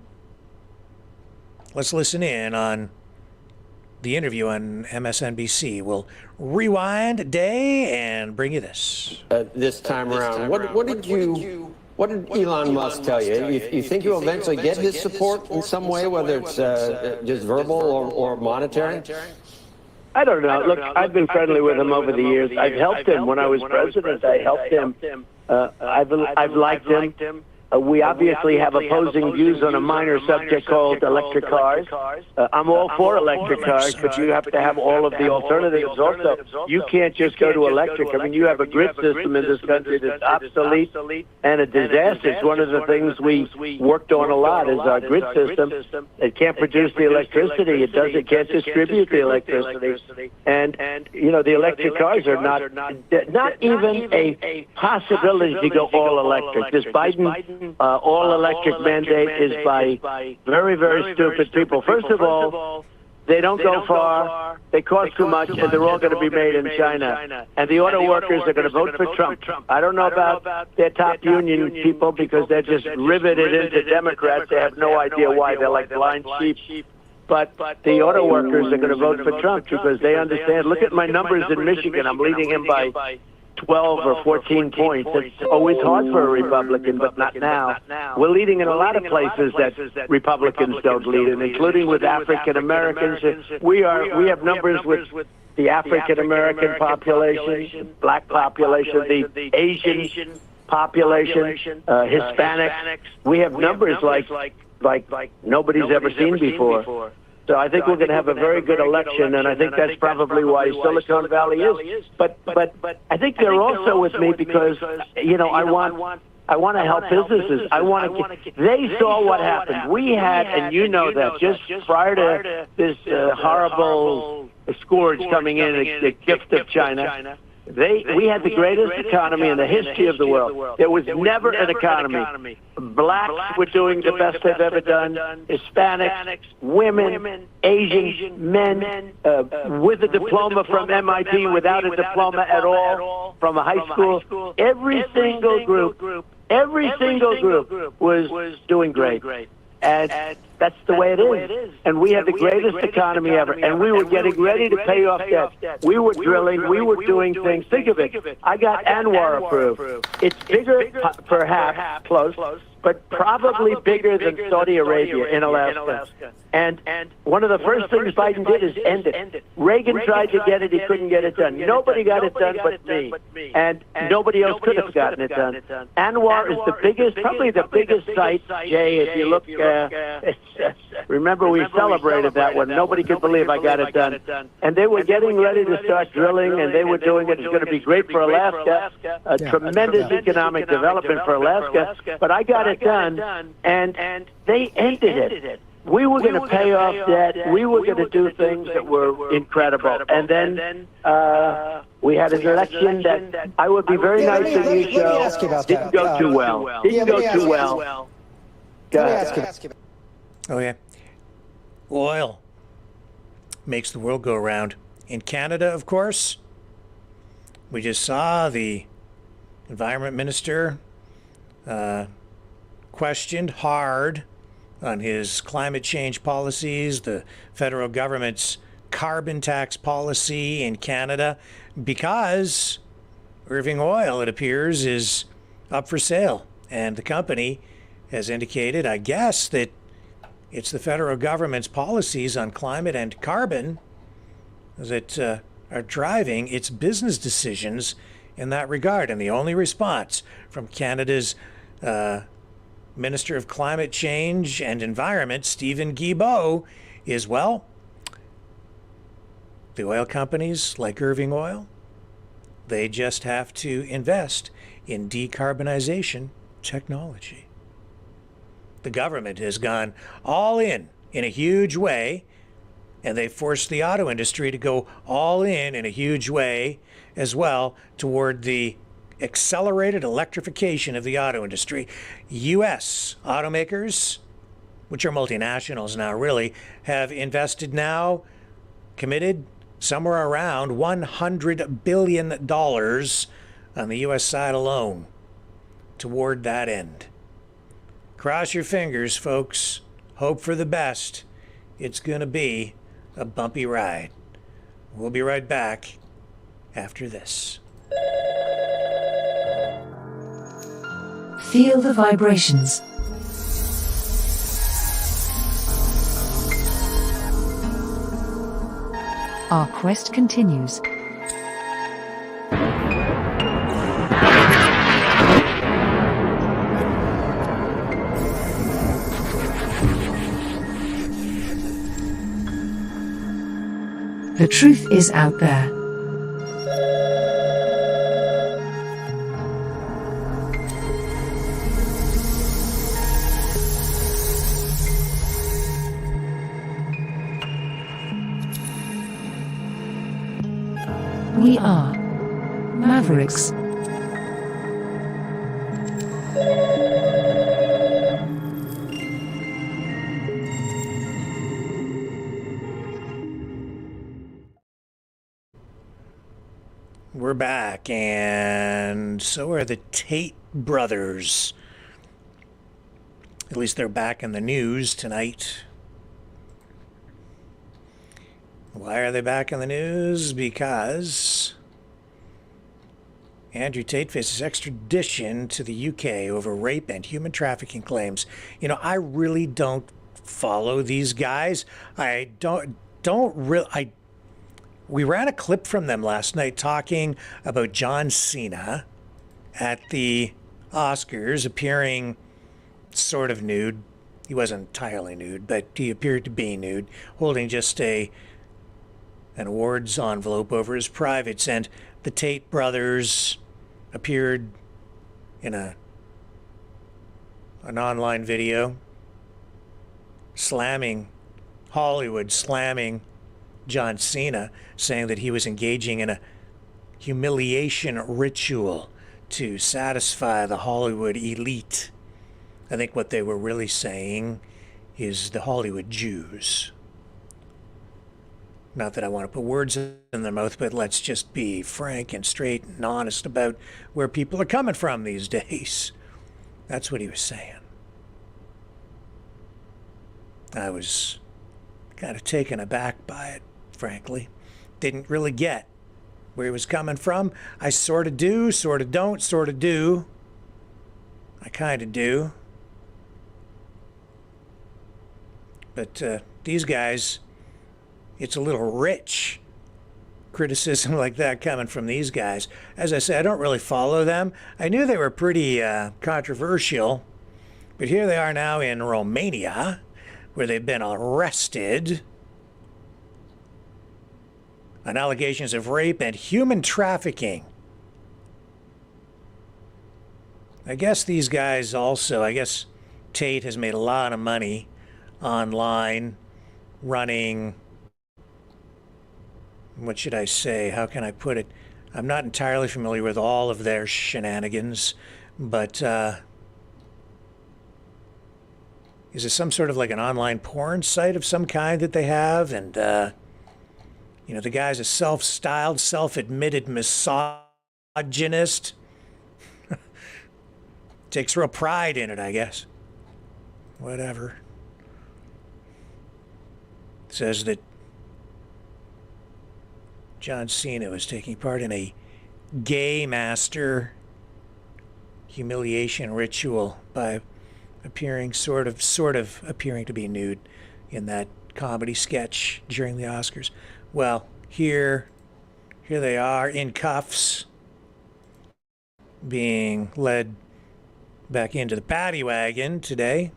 let's listen in on the interview on MSNBC. We'll rewind a day and bring you this. This time around, what did Elon Musk tell you? You think he'll eventually get his support in some way, whether it's just verbal or monetary? I don't know. Look, I've been friendly with him over the years. I've helped him when I was president. I helped him. I've liked him. We obviously have opposing views on a minor subject called electric cars. I'm all for electric cars, but you have to have all of the alternatives also. You can't just go to electric. I mean, you have a grid system in this country that's obsolete and a disaster. It's one of the things we worked on a lot is our grid system. It can't produce the electricity. It can't distribute the electricity. And you know, the electric cars are not even a possibility to go all electric. This Biden all-electric mandate is by very, very stupid people. First of all, they don't go far, they cost too much, and they're all going to be made in China. And the auto workers are going to vote for Trump. I don't know about their top union people because they're just riveted into Democrats. They have no idea why. They're like blind sheep. But the auto workers are going to vote for Trump because they understand. Look at my numbers in Michigan. I'm leading him by 12 or 14 points. It's always hard for a Republican, but not now. We're leading in a lot of places that Republicans don't lead in, including with African Americans. We have numbers with the African American population, black population, the Asian population, Hispanics. We have numbers like nobody's ever seen before. So I think we're going to have a very good election, and I think that's probably why Silicon Valley is. But I think they're also with me because, you know, I want to help businesses. They saw what happened. We had, and you know that, just prior to this horrible scourge coming in, the gift of China. We had the greatest economy in the history of the world. There was never an economy. Blacks were doing the best they've ever done. Hispanics, women, Asian men, with a diploma from MIT, without a diploma at all, from a high school. Every single group was doing great. And that's the way it is. And we had the greatest economy ever. And we were getting ready to pay off debt. We were drilling. We were doing things. Think of it. I got ANWR approved. It's bigger, perhaps, close, but probably bigger than Saudi Arabia in Alaska. And one of the first things Biden did is end it. Reagan tried to get it. He couldn't get it done. Nobody got it done but me. And nobody else could have gotten it done. ANWR is the biggest, probably the biggest site, Jay, if you look, remember we celebrated that one. Nobody could believe I got it done. And they were getting ready to start drilling, and they were doing it. It's going to be great for Alaska, a tremendous economic development for Alaska. But I got it done, and they ended it. We were going to pay off debt. We were going to do things that were incredible. And then we had an election that I would be very nice to you, Joe. Didn't go too well. Didn't go too well. Go ahead. Oh, yeah. Oil makes the world go round. In Canada, of course, we just saw the environment minister questioned hard on his climate change policies, the federal government's carbon tax policy in Canada, because Irving Oil, it appears, is up for sale. And the company has indicated, I guess, that it's the federal government's policies on climate and carbon that are driving its business decisions in that regard. And the only response from Canada's Minister of Climate Change and Environment, Stephen Guilbeault, is, well, the oil companies like Irving Oil, they just have to invest in decarbonization technology. The government has gone all in a huge way, and they forced the auto industry to go all in a huge way as well toward the accelerated electrification of the auto industry. U.S. automakers, which are multinationals now really, have invested now, committed somewhere around $100 billion on the U.S. side alone toward that end. Cross your fingers, folks. Hope for the best. it's going to be a bumpy ride. We'll be right back after this. Feel the vibrations. Our quest continues. The truth is out there. We are Mavericks. We're back, and so are the Tate brothers. At least they're back in the news tonight. Why are they back in the news? Because Andrew Tate faces extradition to the UK over rape and human trafficking claims. You know, I really don't follow these guys. We ran a clip from them last night talking about John Cena at the Oscars appearing sort of nude. He wasn't entirely nude, but he appeared to be nude, holding just an awards envelope over his privates. And the Tate brothers appeared in an online video slamming Hollywood, slamming John Cena, saying that he was engaging in a humiliation ritual to satisfy the Hollywood elite. I think what they were really saying is the Hollywood Jews. Not that I want to put words in their mouth, but let's just be frank and straight and honest about where people are coming from these days. That's what he was saying. I was kind of taken aback by it, frankly. Didn't really get where he was coming from. I sort of do, sort of don't, sort of do. I kind of do. But these guys, it's a little rich. Criticism like that coming from these guys. As I said, I don't really follow them. I knew they were pretty controversial. But here they are now in Romania, where they've been arrested on allegations of rape and human trafficking. I guess these guys also, I guess Tate has made a lot of money online running, what should I say, how can I put it? I'm not entirely familiar with all of their shenanigans, but is it some sort of like an online porn site of some kind that they have? And you know, the guy's a self-styled, self-admitted misogynist. Takes real pride in it, I guess. Whatever. Says that John Cena was taking part in a gay master humiliation ritual by appearing sort of appearing to be nude in that comedy sketch during the Oscars. Well, here they are in cuffs, being led back into the paddy wagon today.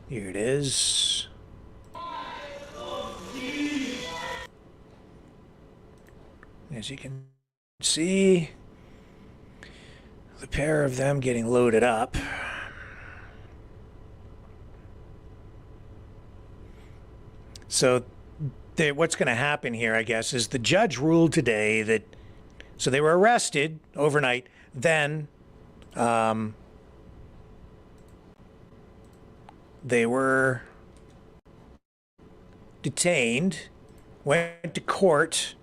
Here it is. As you can see, the pair of them getting loaded up. So what's going to happen here, I guess, is the judge ruled today that, so they were arrested overnight, then they were detained, went to court.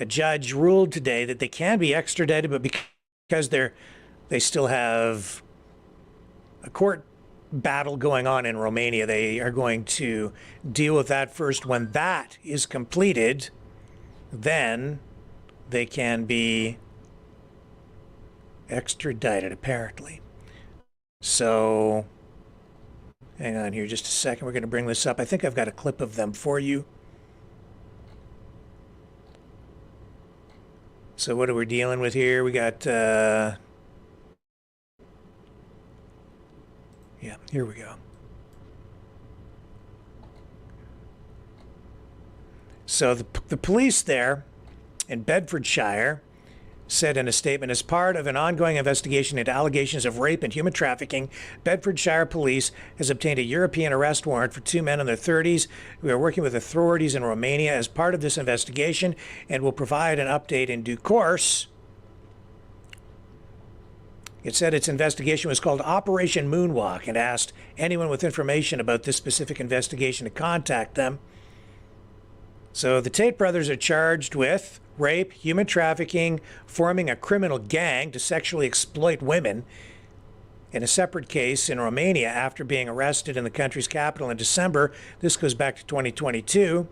A judge ruled today that they can be extradited, but because they still have a court battle going on in Romania. They are going to deal with that first. When that is completed, then they can be extradited, apparently. So, hang on here just a second. We're going to bring this up. I think I've got a clip of them for you. So what are we dealing with here? We got, yeah, here we go. So the police there in Bedfordshire said in a statement, as part of an ongoing investigation into allegations of rape and human trafficking, Bedfordshire Police has obtained a European arrest warrant for 2 men in their 30s. We are working with authorities in Romania as part of this investigation and will provide an update in due course. It said its investigation was called Operation Moonwalk and asked anyone with information about this specific investigation to contact them. So the Tate brothers are charged with rape, human trafficking, forming a criminal gang to sexually exploit women. In a separate case in Romania, after being arrested in the country's capital in December, this goes back to 2022,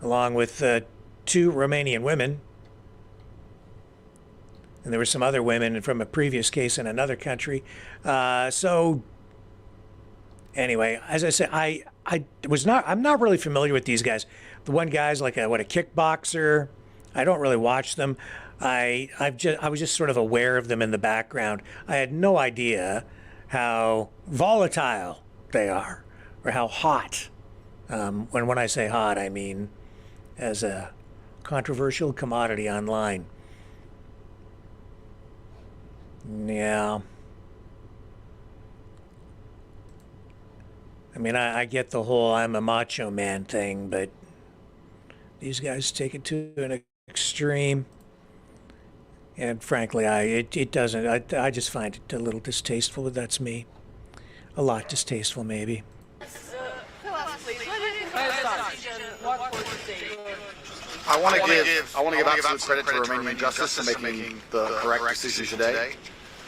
along with 2 Romanian women. And there were some other women from a previous case in another country. So anyway, as I said, I'm not really familiar with these guys. The one guy's like a kickboxer. I don't really watch them. I was just sort of aware of them in the background. I had no idea how volatile they are, or how hot. When I say hot, I mean as a controversial commodity online. Yeah. I mean, I get the whole I'm a macho man thing, but these guys take it to an extreme. And frankly, it doesn't. I just find it a little distasteful, but that's me. A lot distasteful, maybe. I want to give absolute credit to Romanian justice for making the correct decision today.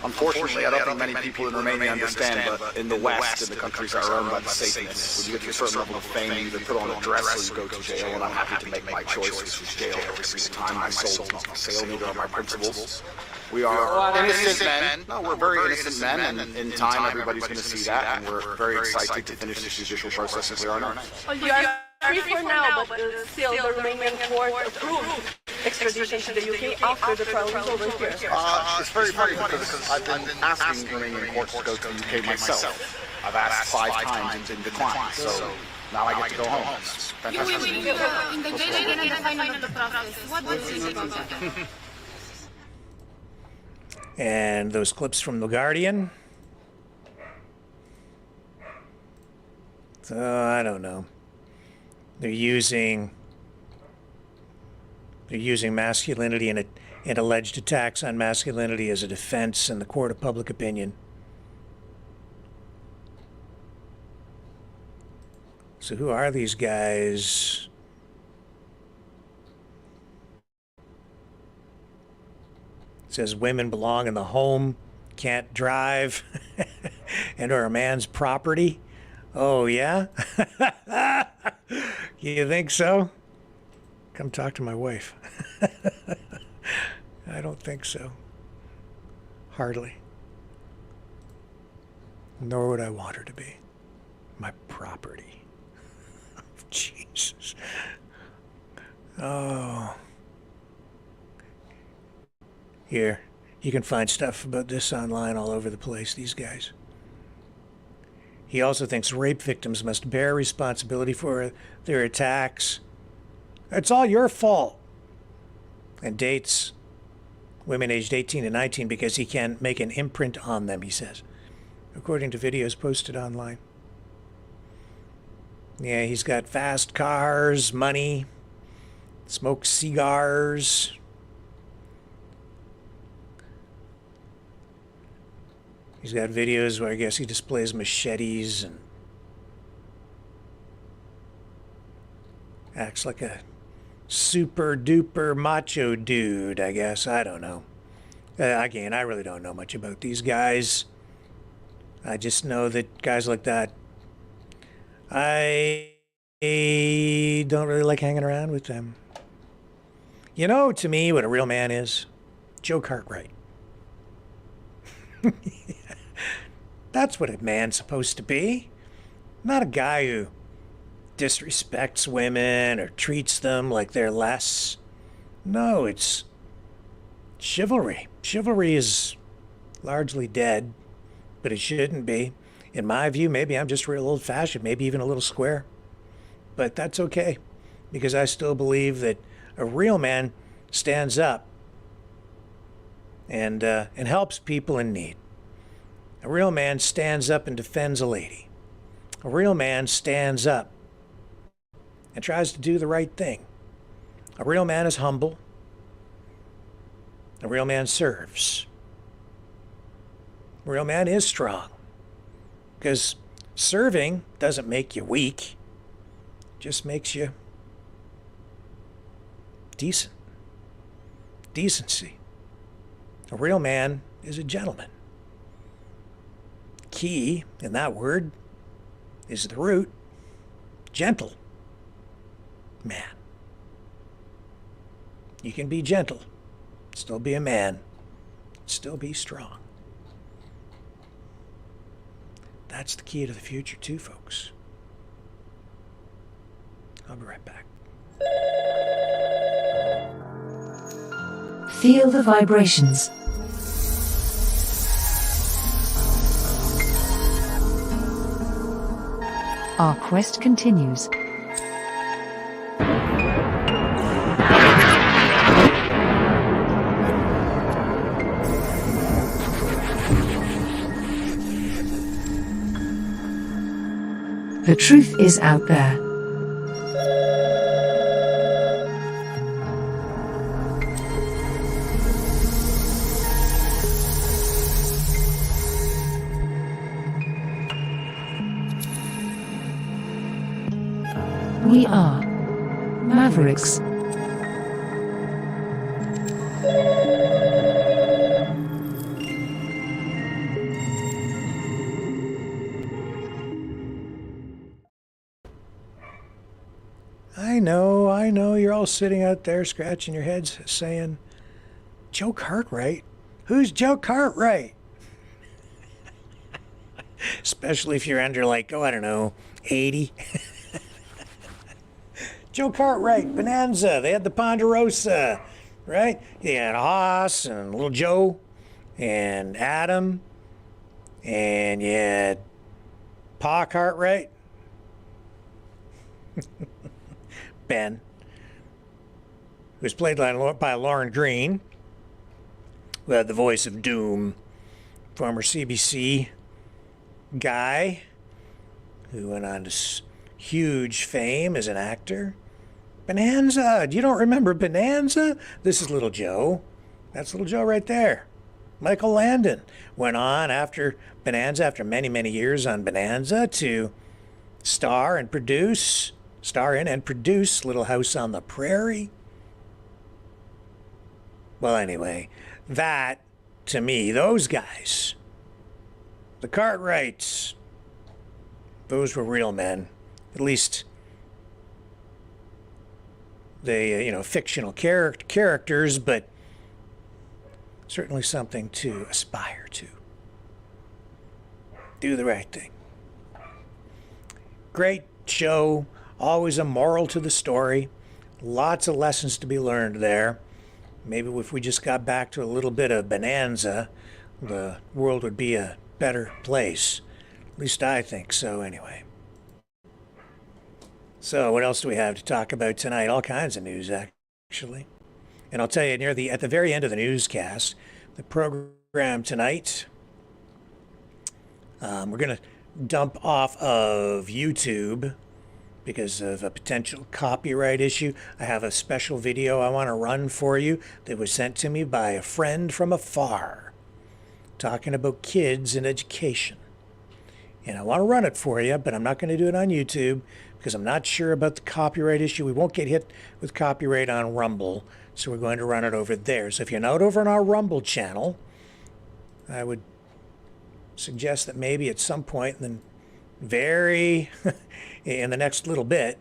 Unfortunately, I don't think many people in Romania understand, but in the West, in the countries that are owned by the Satanists, when you get to a certain level of fame, you either put on a dress or you go to jail, and I'm happy to make my choice, which is jail every single time. My soul is not for sale, neither are my principles. We are innocent men. No, we're very innocent men, and in time, everybody's going to see that, and we're very excited to finish this judicial process as we are now. Well, you are free for now, but still the Romanian court approved extradition to the UK after the trial was over here. It's very funny because I've been asking Romanian courts to go to the UK myself. I've asked 5 times and been declined, so now I get to go home. It's fantastic. You will be in the jail again at the final of the process. What do you think about that? And those clips from The Guardian. So, I don't know. They're using masculinity and alleged attacks on masculinity as a defense in the court of public opinion. So who are these guys? It says women belong in the home, can't drive, and are a man's property. Oh, yeah? You think so? Come talk to my wife. I don't think so. Hardly. Nor would I want her to be. My property. Jesus. Oh. Here, you can find stuff about this online all over the place, these guys. He also thinks rape victims must bear responsibility for their attacks. It's all your fault. And dates women aged 18 to 19 because he can make an imprint on them, he says, according to videos posted online. Yeah, he's got fast cars, money, smokes cigars. He's got videos where I guess he displays machetes and acts like a super duper macho dude, I guess. I don't know. Again, I really don't know much about these guys. I just know that guys like that, I don't really like hanging around with them. You know, to me, what a real man is? Joe Cartwright. That's what a man's supposed to be. Not a guy who disrespects women or treats them like they're less. No, it's chivalry. Chivalry is largely dead, but it shouldn't be. In my view, maybe I'm just real old-fashioned, maybe even a little square. But that's okay, because I still believe that a real man stands up and helps people in need. A real man stands up and defends a lady. A real man stands up and tries to do the right thing. A real man is humble. A real man serves. A real man is strong. Because serving doesn't make you weak. It just makes you decent. Decency. A real man is a gentleman. Key in that word is the root, gentle man. You can be gentle, still be a man, still be strong. That's the key to the future too, folks. I'll be right back. Feel the vibrations. Our quest continues. The truth is out there. We are Mavericks. I know, you're all sitting out there scratching your heads saying, Joe Cartwright? Who's Joe Cartwright? Especially if you're under like, I don't know, 80. Joe Cartwright, Bonanza, they had the Ponderosa, right? You had Haas and Little Joe and Adam, and you had Pa Cartwright. Ben, who was played by Lauren Green, who had the voice of Doom, former CBC guy who went on to huge fame as an actor. Bonanza, you don't remember Bonanza? This is Little Joe. That's Little Joe right there. Michael Landon went on after Bonanza, after many, many years on Bonanza, to star in and produce Little House on the Prairie. Well, anyway, that, to me, those guys, the Cartwrights, those were real men. At least they, fictional characters, but certainly something to aspire to. Do the right thing. Great show. Always a moral to the story. Lots of lessons to be learned there. Maybe if we just got back to a little bit of Bonanza, the world would be a better place. At least I think so, anyway. So what else do we have to talk about tonight? All kinds of news, actually. And I'll tell you, at the very end of the newscast, the program tonight, we're going to dump off of YouTube because of a potential copyright issue. I have a special video I want to run for you that was sent to me by a friend from afar, talking about kids and education. And I want to run it for you, but I'm not going to do it on YouTube because I'm not sure about the copyright issue. We won't get hit with copyright on Rumble, so we're going to run it over there. So if you're not over on our Rumble channel, I would suggest that maybe at some point in the next little bit,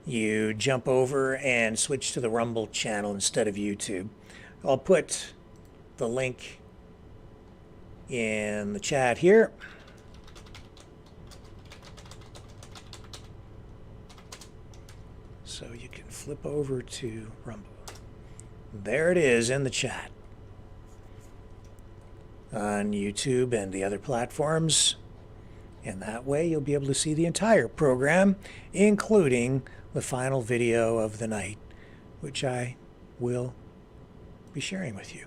you jump over and switch to the Rumble channel instead of YouTube. I'll put the link in the chat here. So you can flip over to Rumble. There it is in the chat. On YouTube and the other platforms. And that way you'll be able to see the entire program, including the final video of the night, which I will be sharing with you.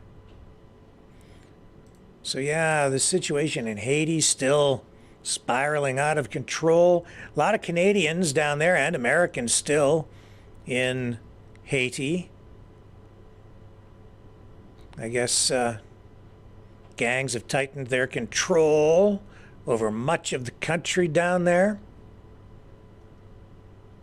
So yeah, the situation in Haiti still spiraling out of control. A lot of Canadians down there and Americans still in Haiti. I guess gangs have tightened their control over much of the country down there.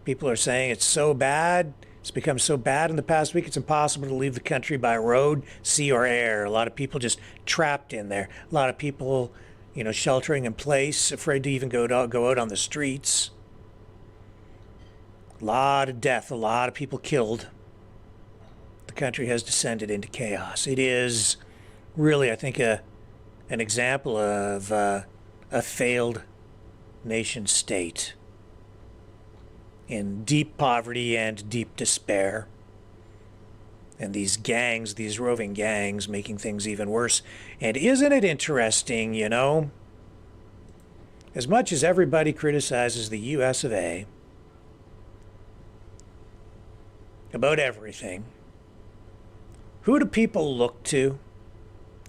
People are saying it's so bad. It's become so bad in the past week, it's impossible to leave the country by road, sea, or air. A lot of people just trapped in there. A lot of people, sheltering in place, afraid to even go out on the streets. A lot of death, a lot of people killed. The country has descended into chaos. It is really, I think, an example of a failed nation state in deep poverty and deep despair. And these gangs, these roving gangs, making things even worse. And isn't it interesting, as much as everybody criticizes the US of A about everything, who do people look to?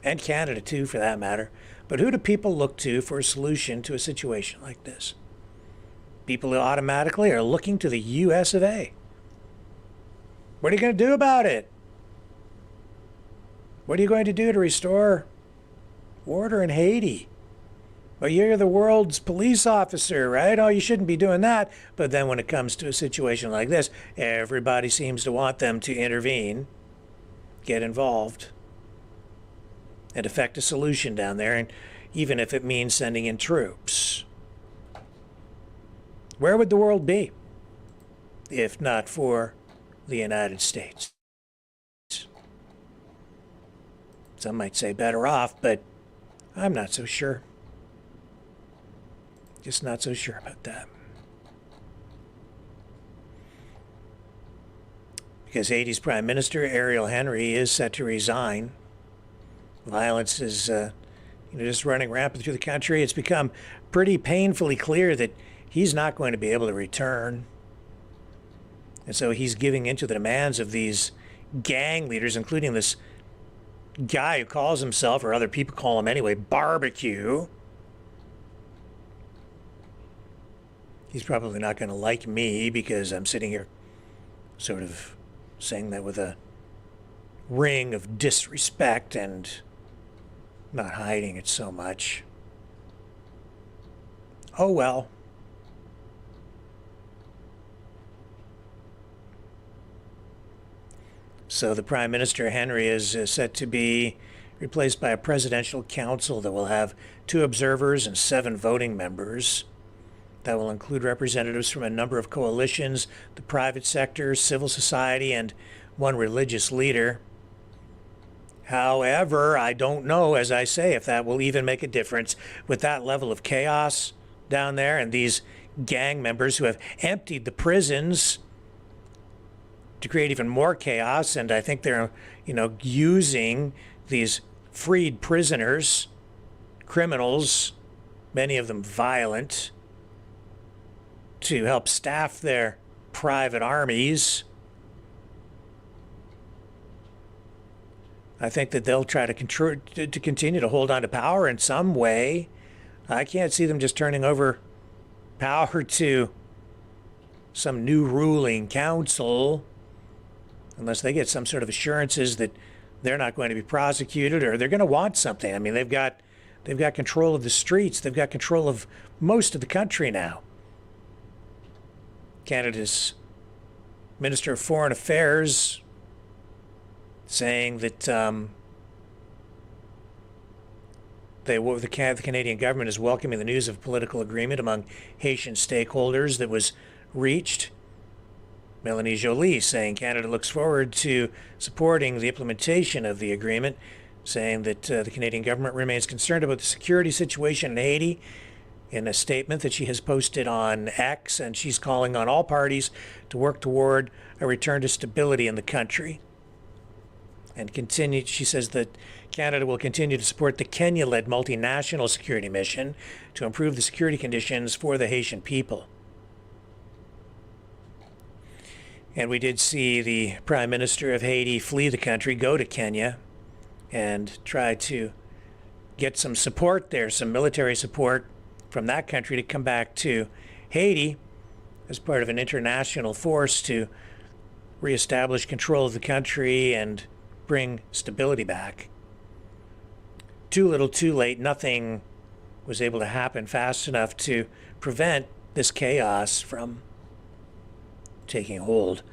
And Canada too, for that matter. But who do people look to for a solution to a situation like this? People automatically are looking to the US of A. What are you going to do about it? What are you going to do to restore order in Haiti? Well, you're the world's police officer, right? Oh, you shouldn't be doing that. But then when it comes to a situation like this, everybody seems to want them to intervene, get involved, and effect a solution down there, and even if it means sending in troops. Where would the world be if not for the United States? Some might say better off, but I'm not so sure. Just not so sure about that. Because Haiti's Prime Minister, Ariel Henry, is set to resign. Violence is just running rampant through the country. It's become pretty painfully clear that he's not going to be able to return. And so he's giving in to the demands of these gang leaders, including this guy who calls himself, or other people call him anyway, Barbecue. He's probably not going to like me because I'm sitting here sort of saying that with a ring of disrespect and not hiding it so much. Oh well. So the Prime Minister, Henry, is set to be replaced by a presidential council that will have 2 observers and 7 voting members. That will include representatives from a number of coalitions, the private sector, civil society, and 1 religious leader. However, I don't know, as I say, if that will even make a difference with that level of chaos down there and these gang members who have emptied the prisons to create even more chaos. And I think they're, using these freed prisoners, criminals, many of them violent, to help staff their private armies. I think that they'll try to continue to hold on to power in some way. I can't see them just turning over power to some new ruling council unless they get some sort of assurances that they're not going to be prosecuted, or they're going to want something. I mean, they've got control of the streets. They've got control of most of the country now. Canada's Minister of Foreign Affairs saying that The Canadian government is welcoming the news of political agreement among Haitian stakeholders that was reached. Melanie Joly saying Canada looks forward to supporting the implementation of the agreement, saying that the Canadian government remains concerned about the security situation in Haiti in a statement that she has posted on X, and she's calling on all parties to work toward a return to stability in the country. And she says that Canada will continue to support the Kenya-led multinational security mission to improve the security conditions for the Haitian people. And we did see the Prime Minister of Haiti flee the country, go to Kenya, and try to get some support there, some military support from that country to come back to Haiti as part of an international force to reestablish control of the country and bring stability back. Too little, too late. Nothing was able to happen fast enough to prevent this chaos from taking hold.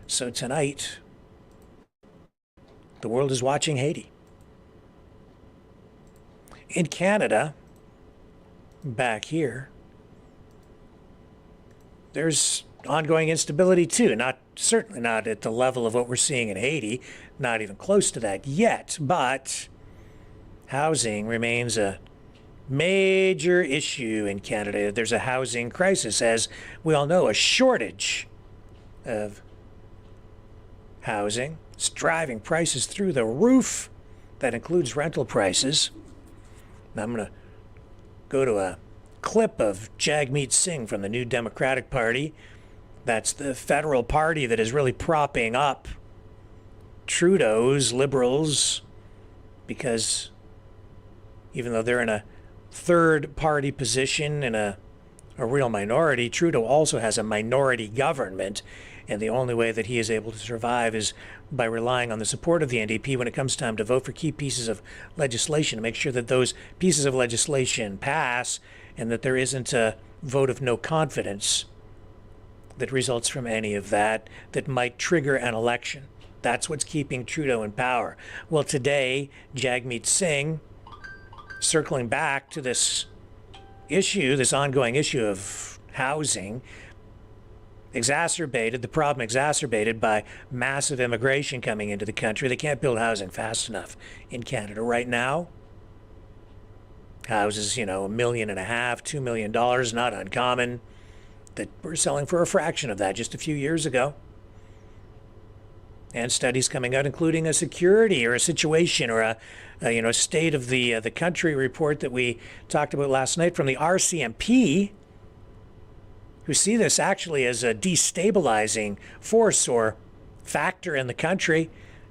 So tonight, the world is watching Haiti. In Canada, back here, there's ongoing instability too. Certainly not at the level of what we're seeing in Haiti, not even close to that yet, but housing remains a major issue in Canada. There's a housing crisis, as we all know, a shortage of housing. It's driving prices through the roof. That includes rental prices. Now I'm going to go to a clip of Jagmeet Singh from the New Democratic Party. That's the federal party that is really propping up Trudeau's Liberals, because even though they're in a third party position in a real minority, Trudeau also has a minority government, and the only way that he is able to survive is by relying on the support of the NDP when it comes time to vote for key pieces of legislation, to make sure that those pieces of legislation pass and that there isn't a vote of no confidence that results from any of that might trigger an election. That's what's keeping Trudeau in power. Well, today, Jagmeet Singh, circling back to this issue, this ongoing issue of housing, the problem exacerbated by massive immigration coming into the country. They can't build housing fast enough in Canada right now. Houses, $1.5 million, $2 million, not uncommon, that were selling for a fraction of that just a few years ago. And studies coming out, including a security or a situation or a state of the country report that we talked about last night from the RCMP, who see this actually as a destabilizing force or factor in the country,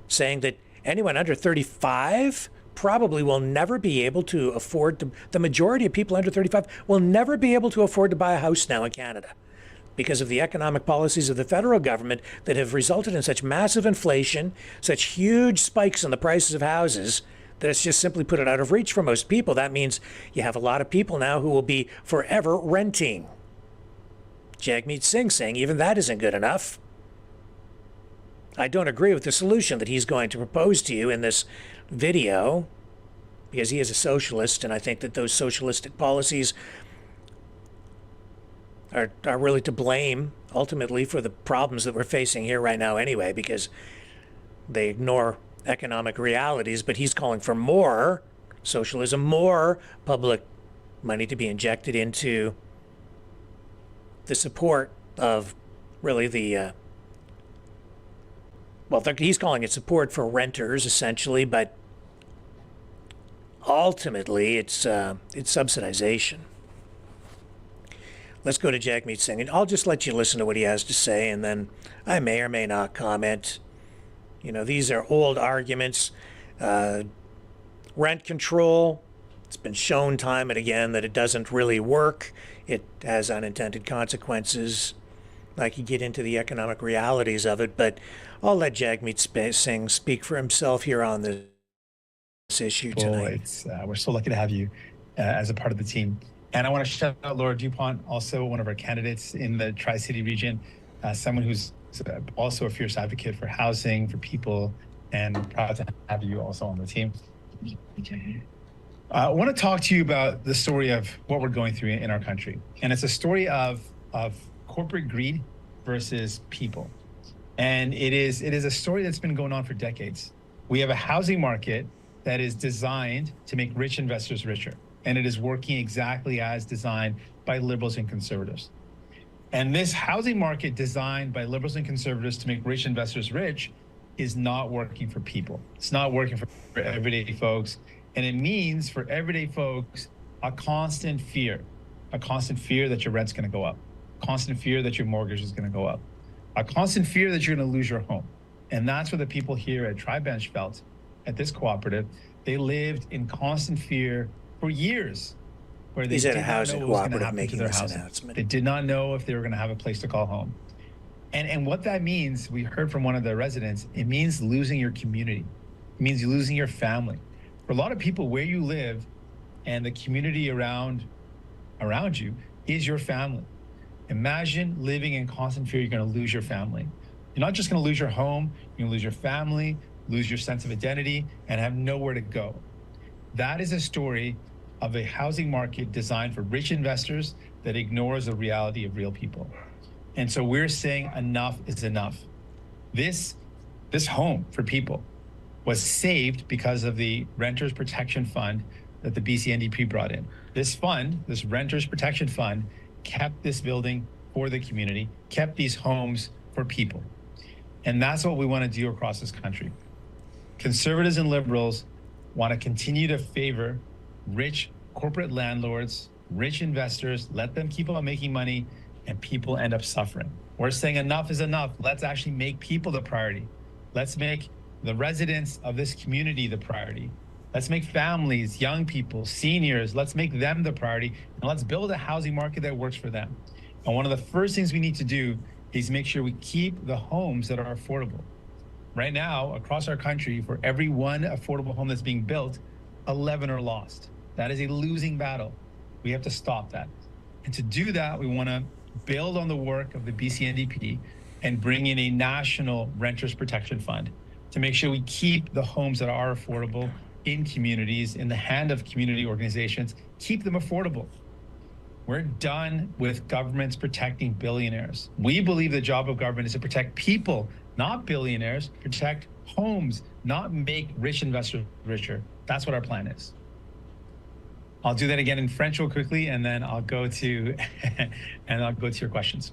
saying that anyone under 35 probably will never be able to afford the majority of people under 35 will never be able to afford to buy a house now in Canada because of the economic policies of the federal government that have resulted in such massive inflation, such huge spikes in the prices of houses, that it's just simply put it out of reach for most people. That means you have a lot of people now who will be forever renting. Jagmeet Singh saying even that isn't good enough. I don't agree with the solution that he's going to propose to you in this video, because he is a socialist, and I think that those socialistic policies are really to blame ultimately for the problems that we're facing here right now anyway, because they ignore economic realities. But he's calling for more socialism, more public money to be injected into the support of really he's calling it support for renters essentially, but ultimately it's subsidization. Let's go to Jagmeet Singh, and I'll just let you listen to what he has to say, and then I may or may not comment. These are old arguments. Rent control, it's been shown time and again that it doesn't really work. It has unintended consequences. I could get into the economic realities of it, but I'll let Jagmeet Singh speak for himself here on this issue tonight. We're so lucky to have you as a part of the team. And I want to shout out Laura Dupont, also one of our candidates in the Tri-City region, someone who's also a fierce advocate for housing, for people, and proud to have you also on the team. I want to talk to you about the story of what we're going through in our country. And it's a story of corporate greed versus people. And it is a story that's been going on for decades. We have a housing market that is designed to make rich investors richer. And it is working exactly as designed by liberals and conservatives. And this housing market designed by liberals and conservatives to make rich investors rich is not working for people. It's not working for everyday folks. And it means for everyday folks, a constant fear that your rent's gonna go up, constant fear that your mortgage is gonna go up, a constant fear that you're gonna lose your home. And that's what the people here at Tri-Bench felt at this cooperative. They lived in constant fear for years, where they did not know what was gonna happen to their housing. They did not know if they were gonna have a place to call home. And what that means, we heard from one of the residents, it means losing your community. It means losing your family. For a lot of people, where you live and the community around you is your family. Imagine living in constant fear you're gonna lose your family. You're not just gonna lose your home, you're gonna lose your family, lose your sense of identity, and have nowhere to go. That is a story of a housing market designed for rich investors that ignores the reality of real people. And so we're saying enough is enough. This home for people was saved because of the Renters Protection Fund that the BC NDP brought in. This fund, this Renters Protection Fund, kept this building for the community, kept these homes for people. And that's what we want to do across this country. Conservatives and liberals want to continue to favor rich corporate landlords, rich investors, let them keep on making money, and people end up suffering. We're saying enough is enough. Let's actually make people the priority. Let's make the residents of this community the priority. Let's make families, young people, seniors, let's make them the priority, and let's build a housing market that works for them. And one of the first things we need to do is make sure we keep the homes that are affordable. Right now, across our country, for every one affordable home that's being built, 11 are lost. That is a losing battle. We have to stop that. And to do that, we want to build on the work of the BC NDP and bring in a national Renters Protection Fund to make sure we keep the homes that are affordable in communities, in the hand of community organizations, keep them affordable. We're done with governments protecting billionaires. We believe the job of government is to protect people, not billionaires, protect homes, not make rich investors richer. That's what our plan is. I'll do that again in French real quickly, and then I'll go to your questions.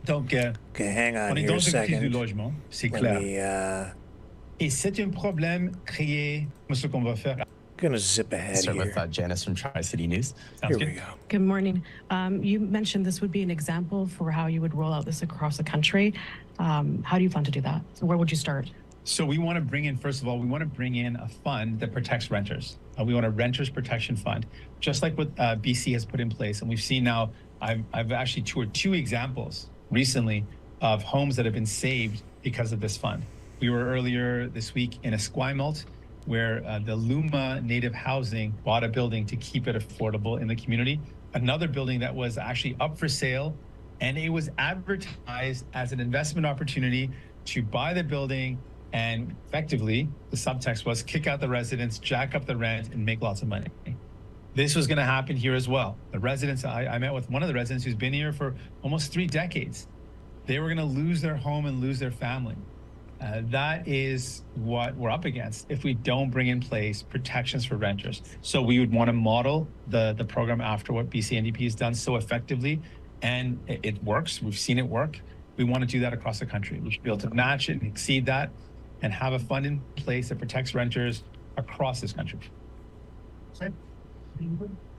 Donc, okay, hang on here a second. Du logement, c'est clair. Et c'est un problème créé. Ce qu'on va faire. Gonna zip ahead Start here. with Janice from Tri-City News. Here we go. Good morning. You mentioned this would be an example for how you would roll out this across the country. How do you plan to do that? So where would you start? So we want to bring in, first of all, we want to bring in a fund that protects renters. We want a Renters Protection Fund, just like what BC has put in place. And we've seen now, I've actually toured 2 examples recently of homes that have been saved because of this fund. We were earlier this week in Esquimalt, where the Luma Native Housing bought a building to keep it affordable in the community. Another building that was actually up for sale, and it was advertised as an investment opportunity to buy the building, and effectively, the subtext was kick out the residents, jack up the rent, and make lots of money. This was gonna happen here as well. The residents, I met with one of the residents who's been here for almost 3 decades. They were gonna lose their home and lose their family. That is what we're up against if we don't bring in place protections for renters. So we would want to model the program after what BC NDP has done so effectively, and it works. We've seen it work. We want to do that across the country. We should be able to match it and exceed that and have a fund in place that protects renters across this country.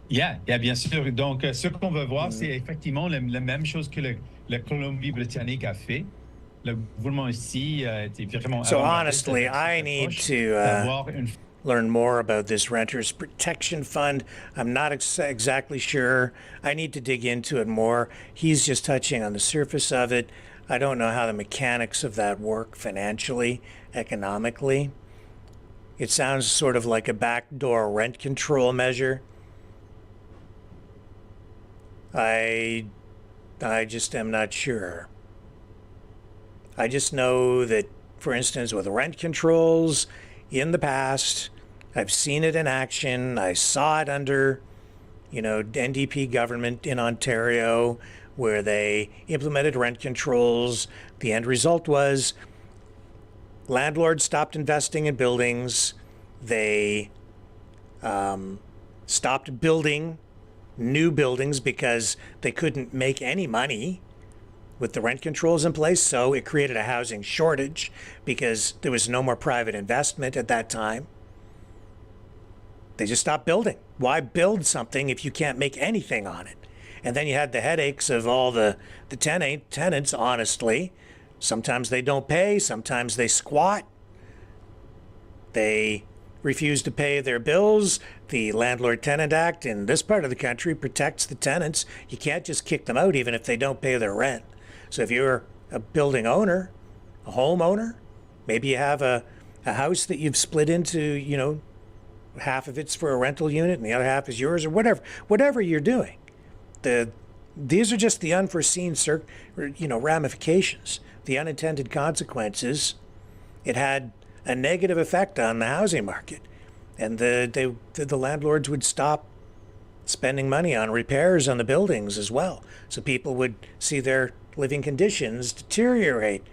Yeah, bien sûr. Donc, ce qu'on veut voir, c'est effectivement la même chose que la Colombie-Britannique a fait. So honestly, I need to learn more about this Renters Protection Fund. I'm not exactly sure. I need to dig into it more. He's just touching on the surface of it. I don't know how the mechanics of that work financially, economically. It sounds sort of like a backdoor rent control measure. I just am not sure. I just know that, for instance, with rent controls in the past, I've seen it in action. I saw it under, NDP government in Ontario, where they implemented rent controls. The end result was landlords stopped investing in buildings. They stopped building new buildings because they couldn't make any money with the rent controls in place. So it created a housing shortage because there was no more private investment at that time. They just stopped building. Why build something if you can't make anything on it? And then you had the headaches of all the tenants, honestly. Sometimes they don't pay, sometimes they squat. They refuse to pay their bills. The Landlord-Tenant Act in this part of the country protects the tenants. You can't just kick them out even if they don't pay their rent. So if you're a building owner, a homeowner, maybe you have a house that you've split into, half of it's for a rental unit and the other half is yours, or whatever you're doing. These are just the unforeseen ramifications, the unintended consequences. It had a negative effect on the housing market, and the landlords would stop spending money on repairs on the buildings as well. So people would see their living conditions deteriorate.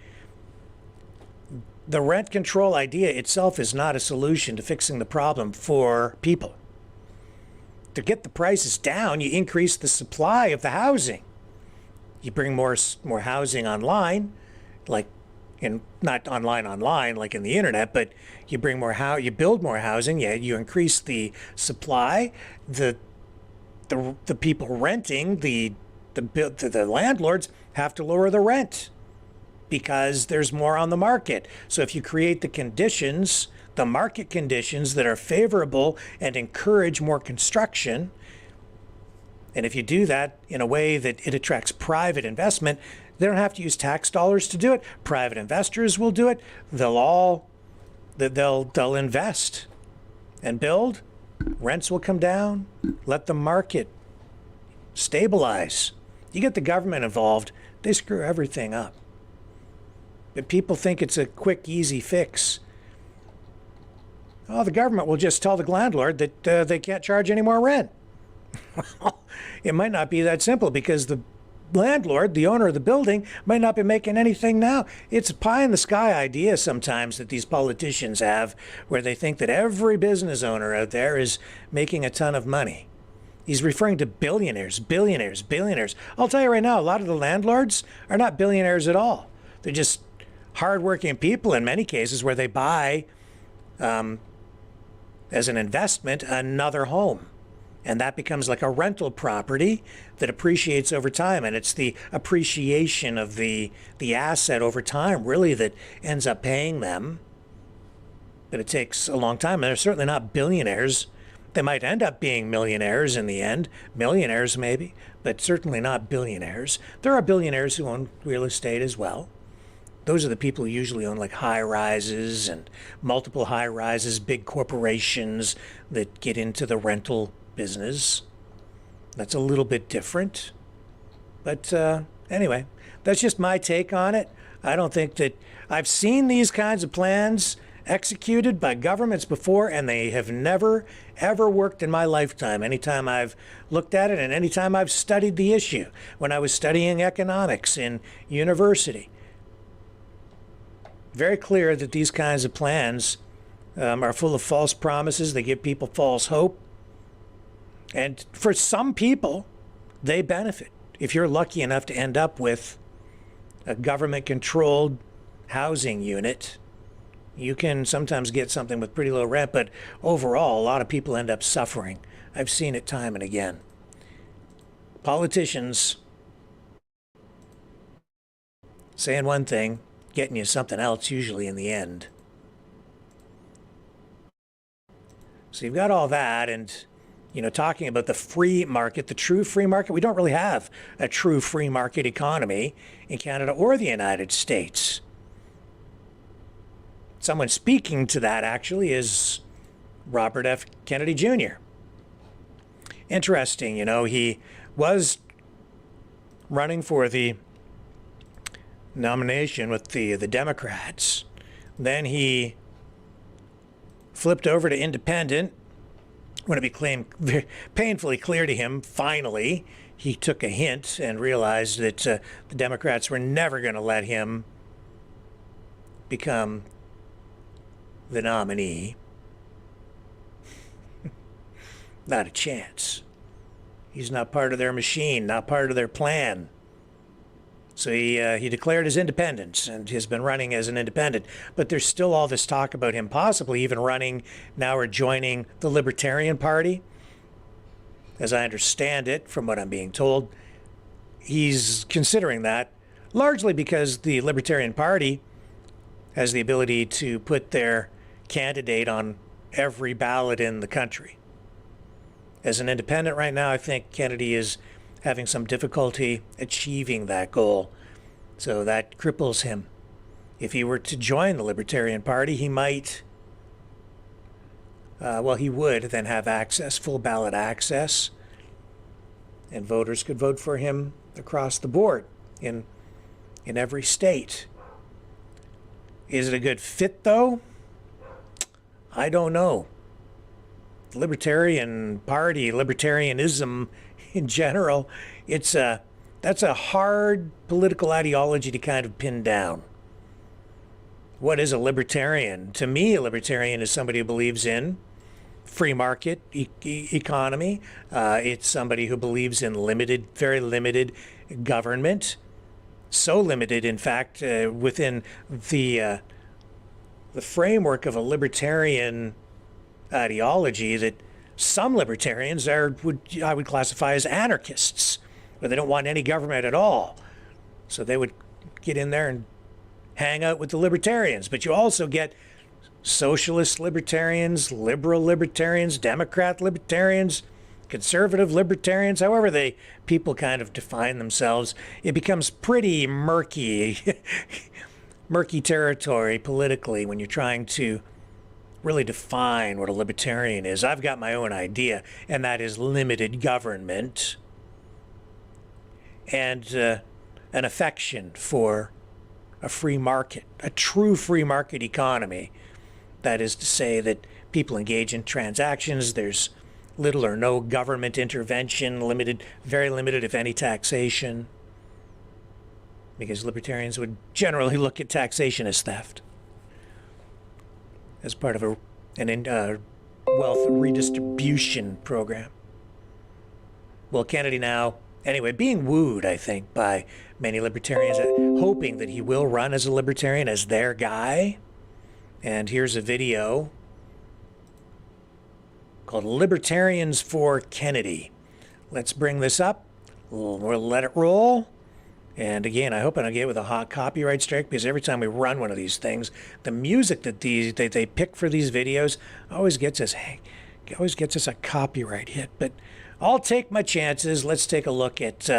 The rent control idea itself is not a solution to fixing the problem for people. To get the prices down, you increase the supply of the housing. You bring more housing online, not online like in the internet, but you bring you build more housing. Yeah, you increase the supply. The people renting, the landlords have to lower the rent because there's more on the market. So if you create the conditions, the market conditions that are favorable and encourage more construction, and if you do that in a way that it attracts private investment, they don't have to use tax dollars to do it. Private investors will do it. They'll invest and build. Rents will come down. Let the market stabilize. You get the government involved, they screw everything up. But people think it's a quick, easy fix. Oh, the government will just tell the landlord that they can't charge any more rent. It might not be that simple, because the landlord, the owner of the building, might not be making anything now. It's a pie-in-the-sky idea sometimes that these politicians have, where they think that every business owner out there is making a ton of money. He's referring to billionaires. I'll tell you right now, a lot of the landlords are not billionaires at all. They're just hardworking people in many cases, where they buy, as an investment, another home. And that becomes like a rental property that appreciates over time. And it's the appreciation of the asset over time, really, that ends up paying them. But it takes a long time. And they're certainly not billionaires. They might end up being millionaires in the end. Millionaires, maybe, but certainly not billionaires. There are billionaires who own real estate as well. Those are the people who usually own like high rises and multiple high rises, big corporations that get into the rental business. That's a little bit different. But anyway, that's just my take on it. I don't think that I've seen these kinds of plans executed by governments before, and they have never, ever worked in my lifetime. Anytime I've looked at it and anytime I've studied the issue, when I was studying economics in university, very clear that these kinds of plans are full of false promises. They give people false hope. And for some people, they benefit. If you're lucky enough to end up with a government-controlled housing unit, you can sometimes get something with pretty low rent, but overall, a lot of people end up suffering. I've seen it time and again. Politicians saying one thing, getting you something else, usually in the end. So you've got all that, and talking about the free market, the true free market. We don't really have a true free market economy in Canada or the United States. Someone speaking to that, actually, is Robert F. Kennedy Jr. Interesting, he was running for the nomination with the Democrats. Then he flipped over to independent when it became painfully clear to him, finally, he took a hint and realized that the Democrats were never going to let him become the nominee. Not a chance. He's not part of their machine, not part of their plan. So he declared his independence and has been running as an independent. But there's still all this talk about him possibly even running now or joining the Libertarian Party. As I understand it, from what I'm being told, he's considering that largely because the Libertarian Party has the ability to put their candidate on every ballot in the country. As an independent right now, I think Kennedy is having some difficulty achieving that goal. So that cripples him. If he were to join the Libertarian Party, he might, he would then have access, full ballot access, and voters could vote for him across the board in every state. Is it a good fit, though? I don't know. The Libertarian Party, libertarianism in general, that's a hard political ideology to kind of pin down. What is a libertarian? To me, a libertarian is somebody who believes in free market economy. It's somebody who believes in very limited government. So limited, in fact, within the framework of a libertarian ideology that some libertarians I would classify as anarchists, where they don't want any government at all. So they would get in there and hang out with the libertarians. But you also get socialist libertarians, liberal libertarians, Democrat libertarians, conservative libertarians, however people kind of define themselves. It becomes pretty murky, murky territory politically when you're trying to really define what a libertarian is. I've got my own idea, and that is limited government and an affection for a free market, a true free market economy. That is to say that people engage in transactions, there's little or no government intervention, very limited, if any, taxation, because libertarians would generally look at taxation as theft, as part of a wealth redistribution program. Well, Kennedy now, anyway, being wooed, I think, by many libertarians, hoping that he will run as a libertarian, as their guy. And here's a video called Libertarians for Kennedy. Let's bring this up. We'll let it roll. And again, I hope I don't get with a hot copyright strike, because every time we run one of these things, the music that they pick for these videos always gets us a copyright hit. But I'll take my chances. Let's take a look at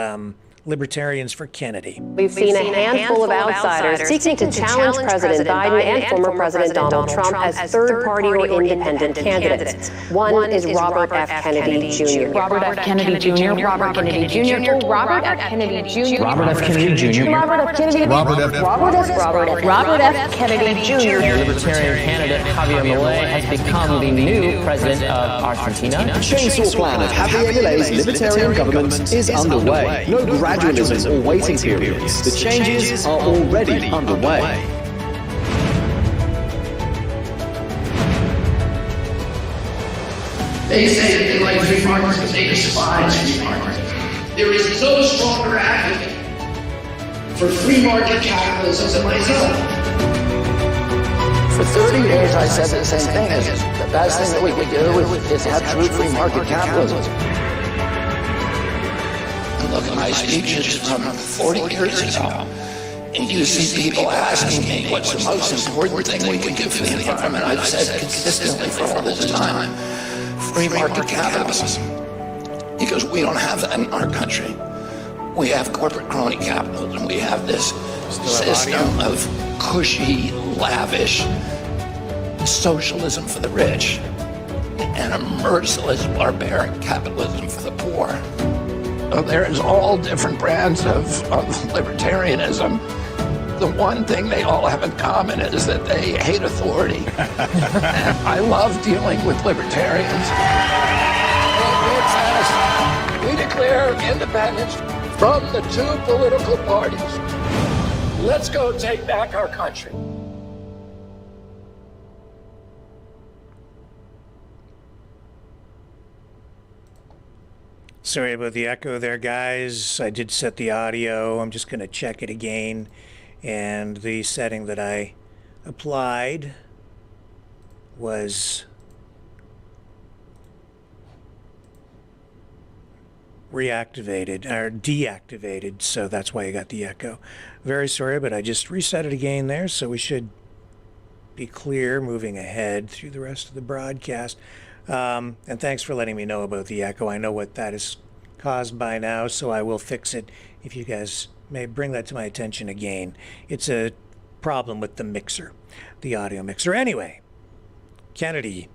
Libertarians for Kennedy. We've seen a handful of outsiders seeking to challenge President Biden and former President Donald Trump as third-party or independent candidates. One is Robert F. Kennedy Jr. Robert F. Kennedy Jr. Robert Kennedy Jr. Robert F. Kennedy Jr. Robert F. Kennedy Jr. Robert F. Kennedy Jr. Robert F. Kennedy Jr. Libertarian candidate Javier Milei has become the new president of Argentina. The chainsaw plan of Javier Milei's libertarian government is underway. No gradualism or waiting periods. The changes are already underway. They say that they like free markets, but they despise free markets. There is no stronger advocate for free market capitalism than myself. For 30 years, I said the same thing. The best thing that we could do is have true free market capitalism. Look at my speeches from 40 years ago, and you see people asking me what's the most important thing we can do for the environment. I've said consistently for all this time, free market capitalism, because we don't have that in our country. We have corporate crony capitalism. We have this system of cushy, lavish socialism for the rich and a merciless, barbaric capitalism for the poor. There's all different brands of libertarianism, the one thing they all have in common is that they hate authority. And I love dealing with libertarians. We declare independence from the two political parties. Let's go take back our country. Sorry about the echo there, guys. I did set the audio. I'm just going to check it again. And the setting that I applied was reactivated or deactivated, so that's why you got the echo. Very sorry, but I just reset it again there, so we should be clear moving ahead through the rest of the broadcast. And thanks for letting me know about the echo. I know what that is caused by now, so I will fix it if you guys may bring that to my attention again. It's a problem with the mixer, the audio mixer. Anyway, Kennedy,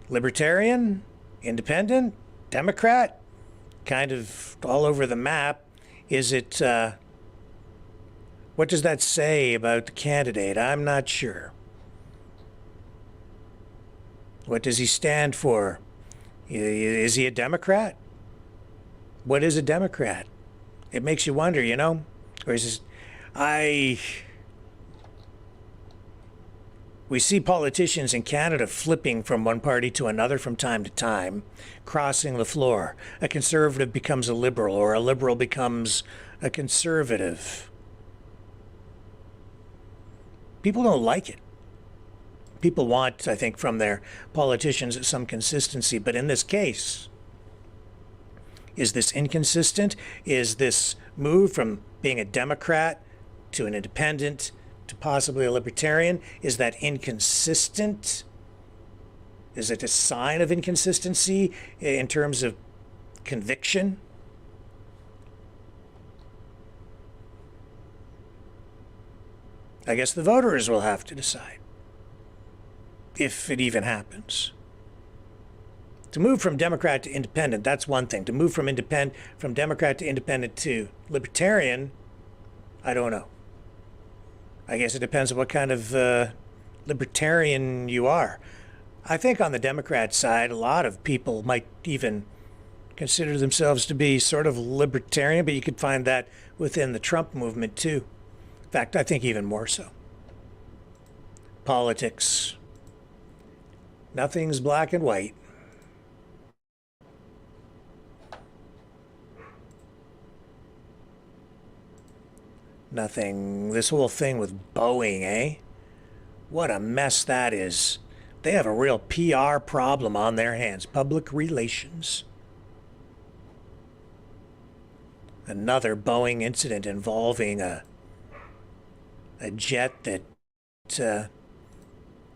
libertarian, independent, Democrat, kind of all over the map. Is it, what does that say about the candidate? I'm not sure. What does he stand for? Is he a Democrat? What is a Democrat? It makes you wonder, you know? Or is this, we see politicians in Canada flipping from one party to another from time to time, crossing the floor. A conservative becomes a liberal, or a liberal becomes a conservative. People don't like it. People want, I think, from their politicians some consistency. But in this case, is this inconsistent? Is this move from being a Democrat to an independent to possibly a libertarian, is that inconsistent? Is it a sign of inconsistency in terms of conviction? I guess the voters will have to decide, if it even happens. To move from Democrat to independent, that's one thing. To move from Democrat to independent to libertarian, I don't know. I guess it depends on what kind of libertarian you are. I think on the Democrat side, a lot of people might even consider themselves to be sort of libertarian, but you could find that within the Trump movement too. In fact, I think even more so. Politics. Nothing's black and white. Nothing. This whole thing with Boeing, eh? What a mess that is. They have a real PR problem on their hands. Public relations. Another Boeing incident involving a jet that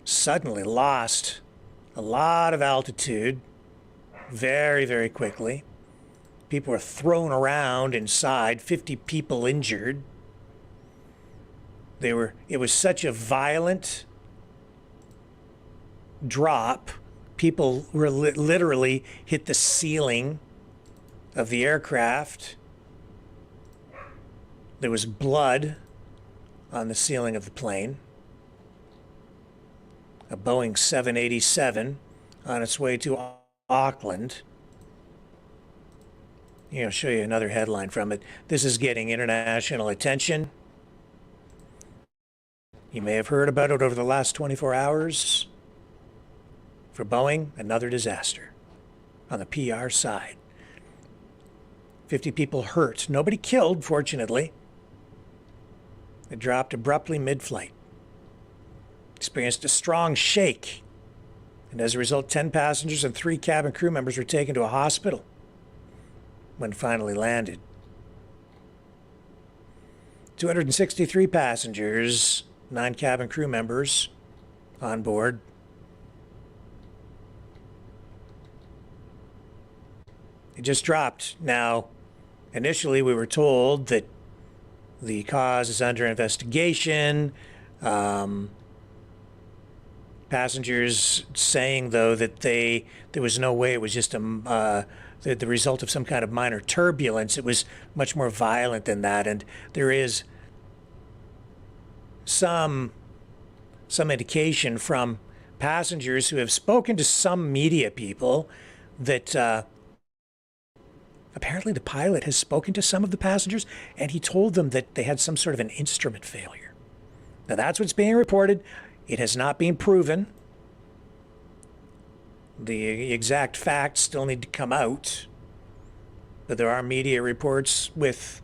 suddenly lost a lot of altitude very, very quickly. People were thrown around inside, 50 people injured. It was such a violent drop. People were literally hit the ceiling of the aircraft. There was blood on the ceiling of the plane. A Boeing 787 on its way to Auckland. I'll show you another headline from it. This is getting international attention. You may have heard about it over the last 24 hours. For Boeing, another disaster on the PR side. 50 people hurt. Nobody killed, fortunately. It dropped abruptly mid-flight. Experienced a strong shake. And as a result, 10 passengers and 3 cabin crew members were taken to a hospital when it finally landed. 263 passengers, 9 cabin crew members on board. It just dropped. Now, initially we were told that the cause is under investigation. Passengers saying, though, that there was no way it was just the result of some kind of minor turbulence. It was much more violent than that, and there is some indication from passengers who have spoken to some media people that apparently the pilot has spoken to some of the passengers and he told them that they had some sort of an instrument failure. Now that's what's being reported. It has not been proven. The exact facts still need to come out. But there are media reports with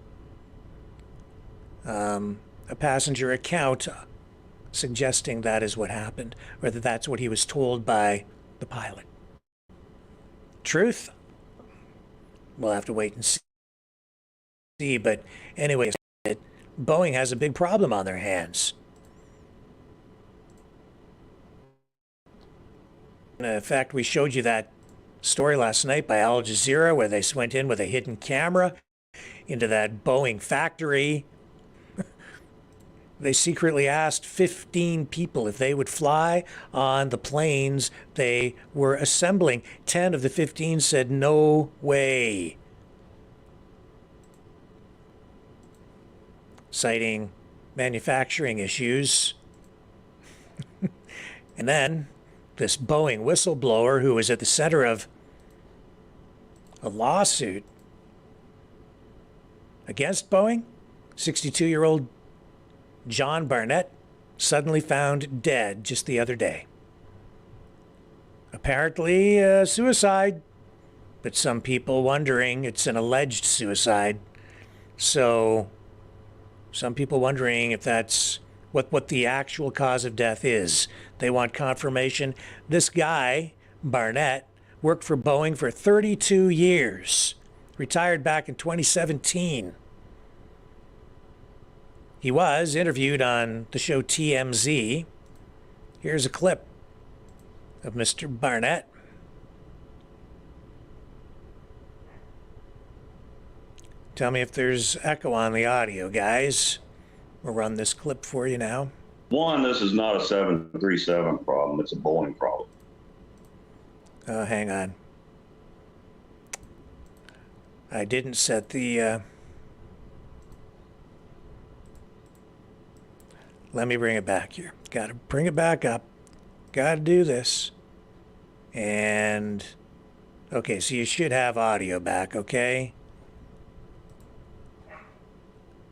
a passenger account suggesting that is what happened, or that that's what he was told by the pilot. Truth? We'll have to wait and see. But anyway, Boeing has a big problem on their hands. In fact, we showed you that story last night by Al Jazeera where they went in with a hidden camera into that Boeing factory. They secretly asked 15 people if they would fly on the planes they were assembling. 10 of the 15 said no way, citing manufacturing issues. And then this Boeing whistleblower who was at the center of a lawsuit against Boeing, 62-year-old John Barnett, suddenly found dead just the other day. Apparently suicide, but some people wondering it's an alleged suicide. So some people wondering if that's what the actual cause of death is. They want confirmation. This guy, Barnett, worked for Boeing for 32 years, retired back in 2017. He was interviewed on the show TMZ. Here's a clip of Mr. Barnett. Tell me if there's echo on the audio, guys. We'll run this clip for you now. One, this is not a 737 problem. It's a Boeing problem. Oh, hang on. I didn't set the... Let me bring it back here. Got to bring it back up. Got to do this. And... Okay, so you should have audio back, okay?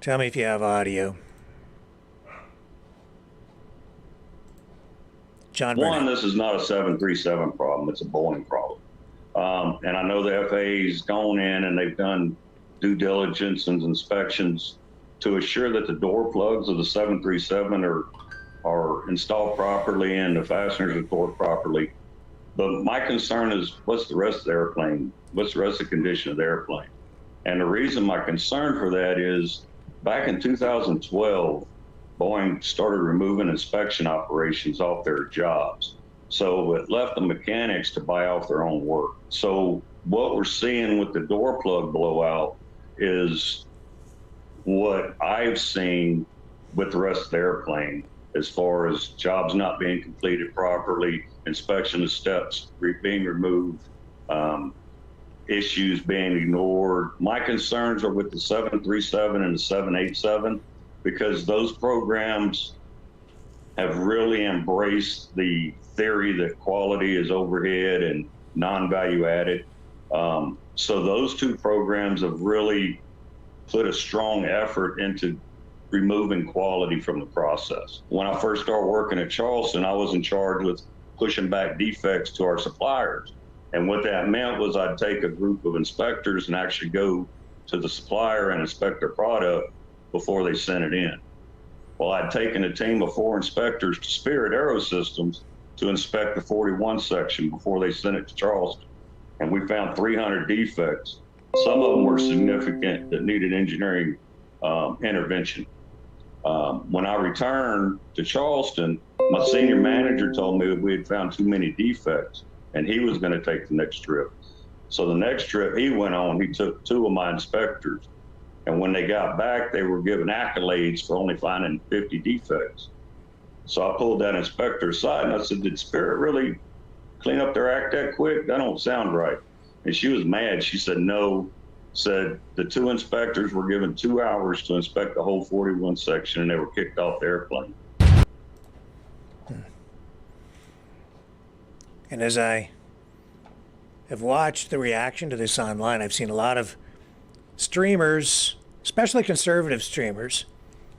Tell me if you have audio. John Burnett. One, this is not a 737 problem. It's a Boeing problem. And I know the FAA's gone in and they've done due diligence and inspections to assure that the door plugs of the 737 are installed properly and the fasteners are torqued properly. But my concern is, what's the rest of the airplane? What's the rest of the condition of the airplane? And the reason my concern for that is, back in 2012, Boeing started removing inspection operations off their jobs. So it left the mechanics to buy off their own work. So what we're seeing with the door plug blowout is what I've seen with the rest of the airplane, as far as jobs not being completed properly, inspection of steps being removed, issues being ignored. My concerns are with the 737 and the 787, because those programs have really embraced the theory that quality is overhead and non-value added. So those two programs have really put a strong effort into removing quality from the process. When I first started working at Charleston, I was in charge with pushing back defects to our suppliers. And what that meant was I'd take a group of inspectors and actually go to the supplier and inspect their product before they sent it in. Well, I'd taken a team of 4 inspectors to Spirit Aerosystems to inspect the 41 section before they sent it to Charleston. And we found 300 defects. Some of them were significant that needed engineering intervention. When I returned to Charleston, my senior manager told me that we had found too many defects and he was going to take the next trip. So the next trip he went on, he took 2 of my inspectors. And when they got back, they were given accolades for only finding 50 defects. So I pulled that inspector aside and I said, did Spirit really clean up their act that quick? That don't sound right. And she was mad. She said, no, said the 2 inspectors were given 2 hours to inspect the whole 41 section, and they were kicked off the airplane. And as I have watched the reaction to this online, I've seen a lot of streamers, especially conservative streamers,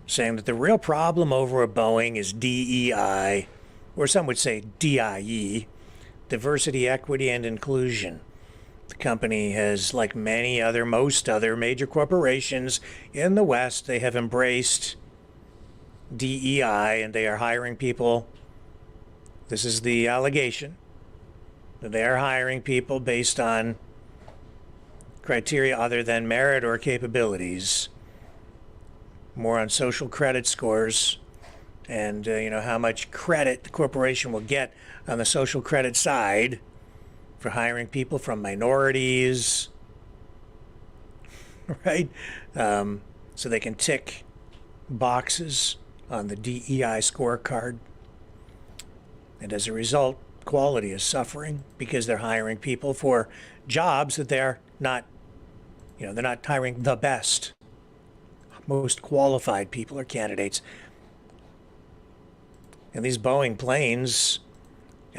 saying that the real problem over at Boeing is DEI, or some would say DIE, diversity, equity, and inclusion. The company has, like most other major corporations in the West, they have embraced DEI, and they are hiring people. This is the allegation, that they are hiring people based on criteria other than merit or capabilities, more on social credit scores, and how much credit the corporation will get on the social credit side for hiring people from minorities, right? So they can tick boxes on the DEI scorecard. And as a result, quality is suffering because they're hiring people for jobs that they're not, they're not hiring the best, most qualified people or candidates. And these Boeing planes,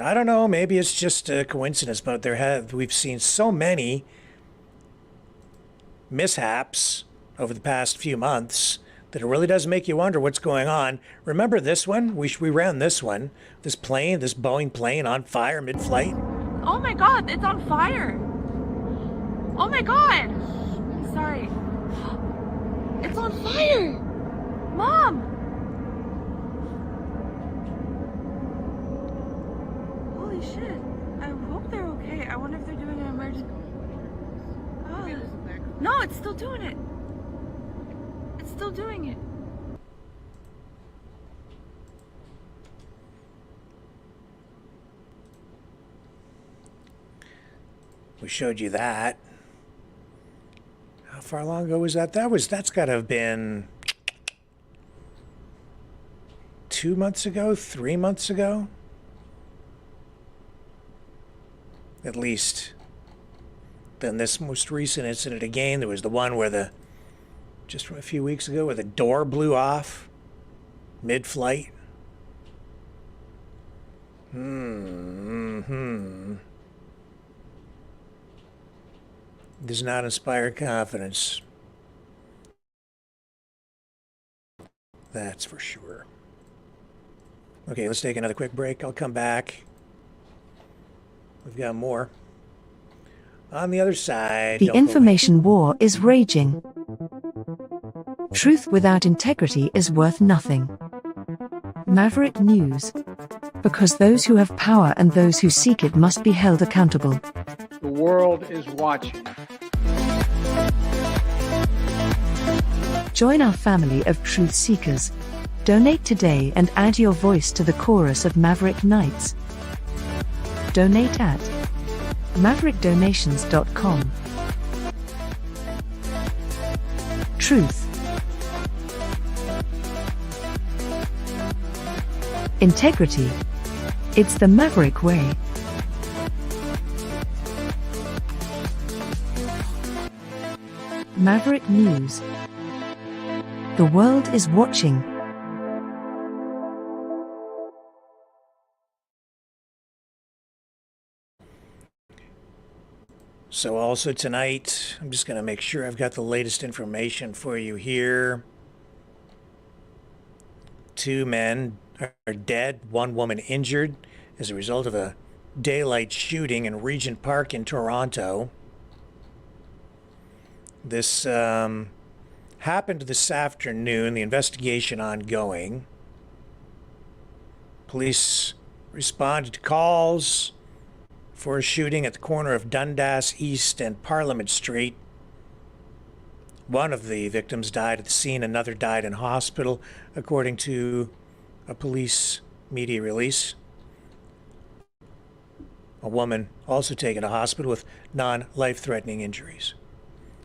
I don't know, maybe it's just a coincidence, but we've seen so many mishaps over the past few months that it really does make you wonder what's going on. Remember this one? We ran this one. This Boeing plane on fire mid-flight. Oh my God, it's on fire. Oh my God. Sorry. It's on fire. Mom. Holy shit. I hope they're okay. I wonder if they're doing an emergency. Oh. No, it's still doing it. It's still doing it. We showed you that. How far long ago was that? That's got to have been 2 months ago, 3 months ago. At least. Then this most recent incident again, there was the one where just from a few weeks ago, where the door blew off mid-flight. Does not inspire confidence. That's for sure. Okay, let's take another quick break. I'll come back. We've got more. On the other side... The information war is raging. Truth without integrity is worth nothing. Maverick News. Because those who have power and those who seek it must be held accountable. The world is watching. Join our family of truth seekers. Donate today and add your voice to the chorus of Maverick Knights. Donate at maverickdonations.com. Truth. Integrity. It's the Maverick way. Maverick News. The world is watching. So also tonight, I'm just going to make sure I've got the latest information for you here. 2 men are dead, 1 woman injured as a result of a daylight shooting in Regent Park in Toronto. This happened this afternoon, the investigation ongoing. Police responded to calls for a shooting at the corner of Dundas East and Parliament Street. One of the victims died at the scene, another died in hospital, according to a police media release. A woman also taken to hospital with non-life-threatening injuries.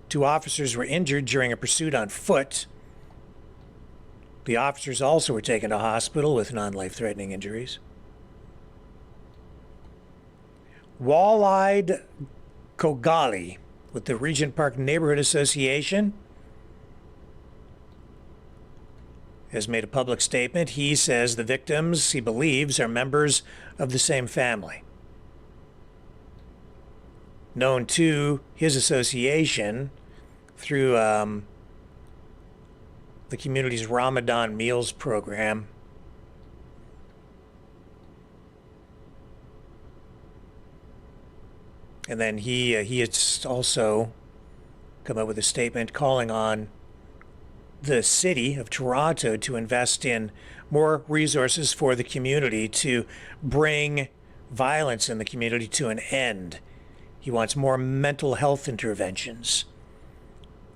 2 officers were injured during a pursuit on foot. The officers also were taken to hospital with non-life-threatening injuries. Wall-eyed Kogali with the Regent Park Neighborhood Association has made a public statement. He says the victims, he believes, are members of the same family. Known to his association through the community's Ramadan Meals program. And then he has also come up with a statement calling on the city of Toronto to invest in more resources for the community to bring violence in the community to an end. He wants more mental health interventions.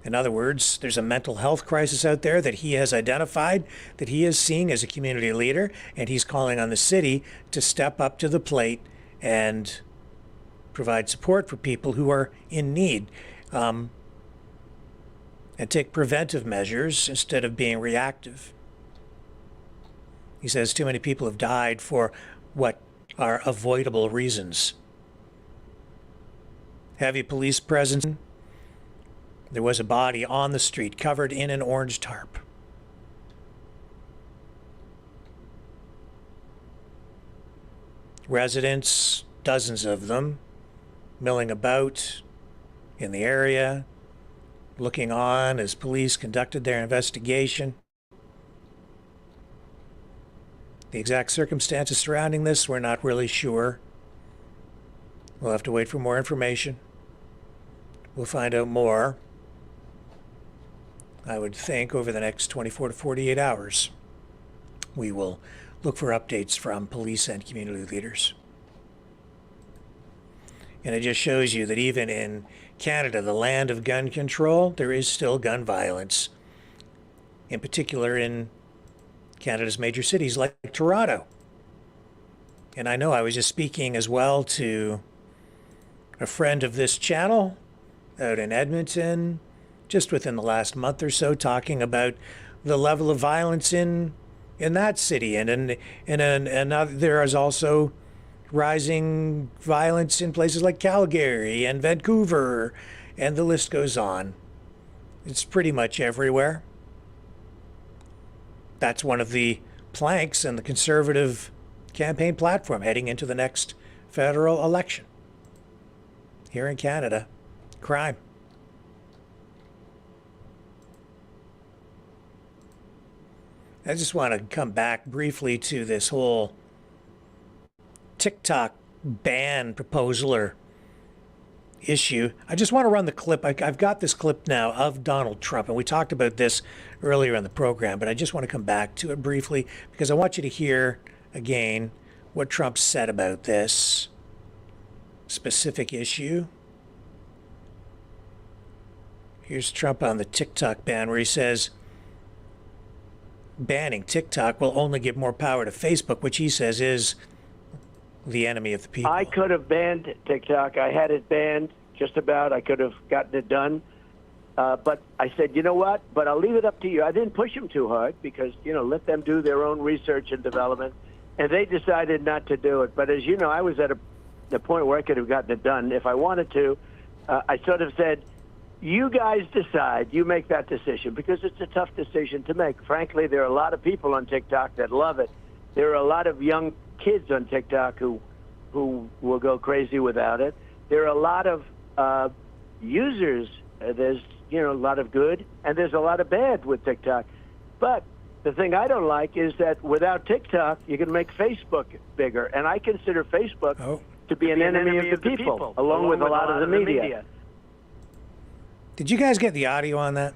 In other words, there's a mental health crisis out there that he has identified, that he is seeing as a community leader, and he's calling on the city to step up to the plate and provide support for people who are in need, and take preventive measures instead of being reactive. He says too many people have died for what are avoidable reasons. Heavy police presence. There was a body on the street covered in an orange tarp. Residents, dozens of them, milling about in the area, looking on as police conducted their investigation. The exact circumstances surrounding this, we're not really sure. We'll have to wait for more information. We'll find out more, I would think, over the next 24 to 48 hours. We will look for updates from police and community leaders. And it just shows you that even in Canada, the land of gun control, there is still gun violence. In particular in Canada's major cities like Toronto. And I know I was just speaking as well to a friend of this channel out in Edmonton, just within the last month or so, talking about the level of violence in that city. And there is also rising violence in places like Calgary and Vancouver, and the list goes on. It's pretty much everywhere. That's one of the planks in the Conservative campaign platform heading into the next federal election. Here in Canada, crime. I just want to come back briefly to this whole TikTok ban proposal or issue. I just want to run the clip. I've got this clip now of Donald Trump, and we talked about this earlier in the program, but I just want to come back to it briefly because I want you to hear again what Trump said about this specific issue. Here's Trump on the TikTok ban, where he says banning TikTok will only give more power to Facebook, which he says is the enemy of the people. I could have banned TikTok. I had it banned just about. I could have gotten it done. But I said, you know what? But I'll leave it up to you. I didn't push them too hard because, let them do their own research and development. And they decided not to do it. But as you know, I was at the point where I could have gotten it done if I wanted to. I sort of said, you guys decide. You make that decision because it's a tough decision to make. Frankly, there are a lot of people on TikTok that love it. There are a lot of young kids on TikTok who will go crazy without it. There are a lot of users. There's a lot of good and there's a lot of bad with TikTok. But the thing I don't like is that without TikTok, you can make Facebook bigger, and I consider Facebook to be an enemy of the people, along with a lot of the media. Did you guys get the audio on that?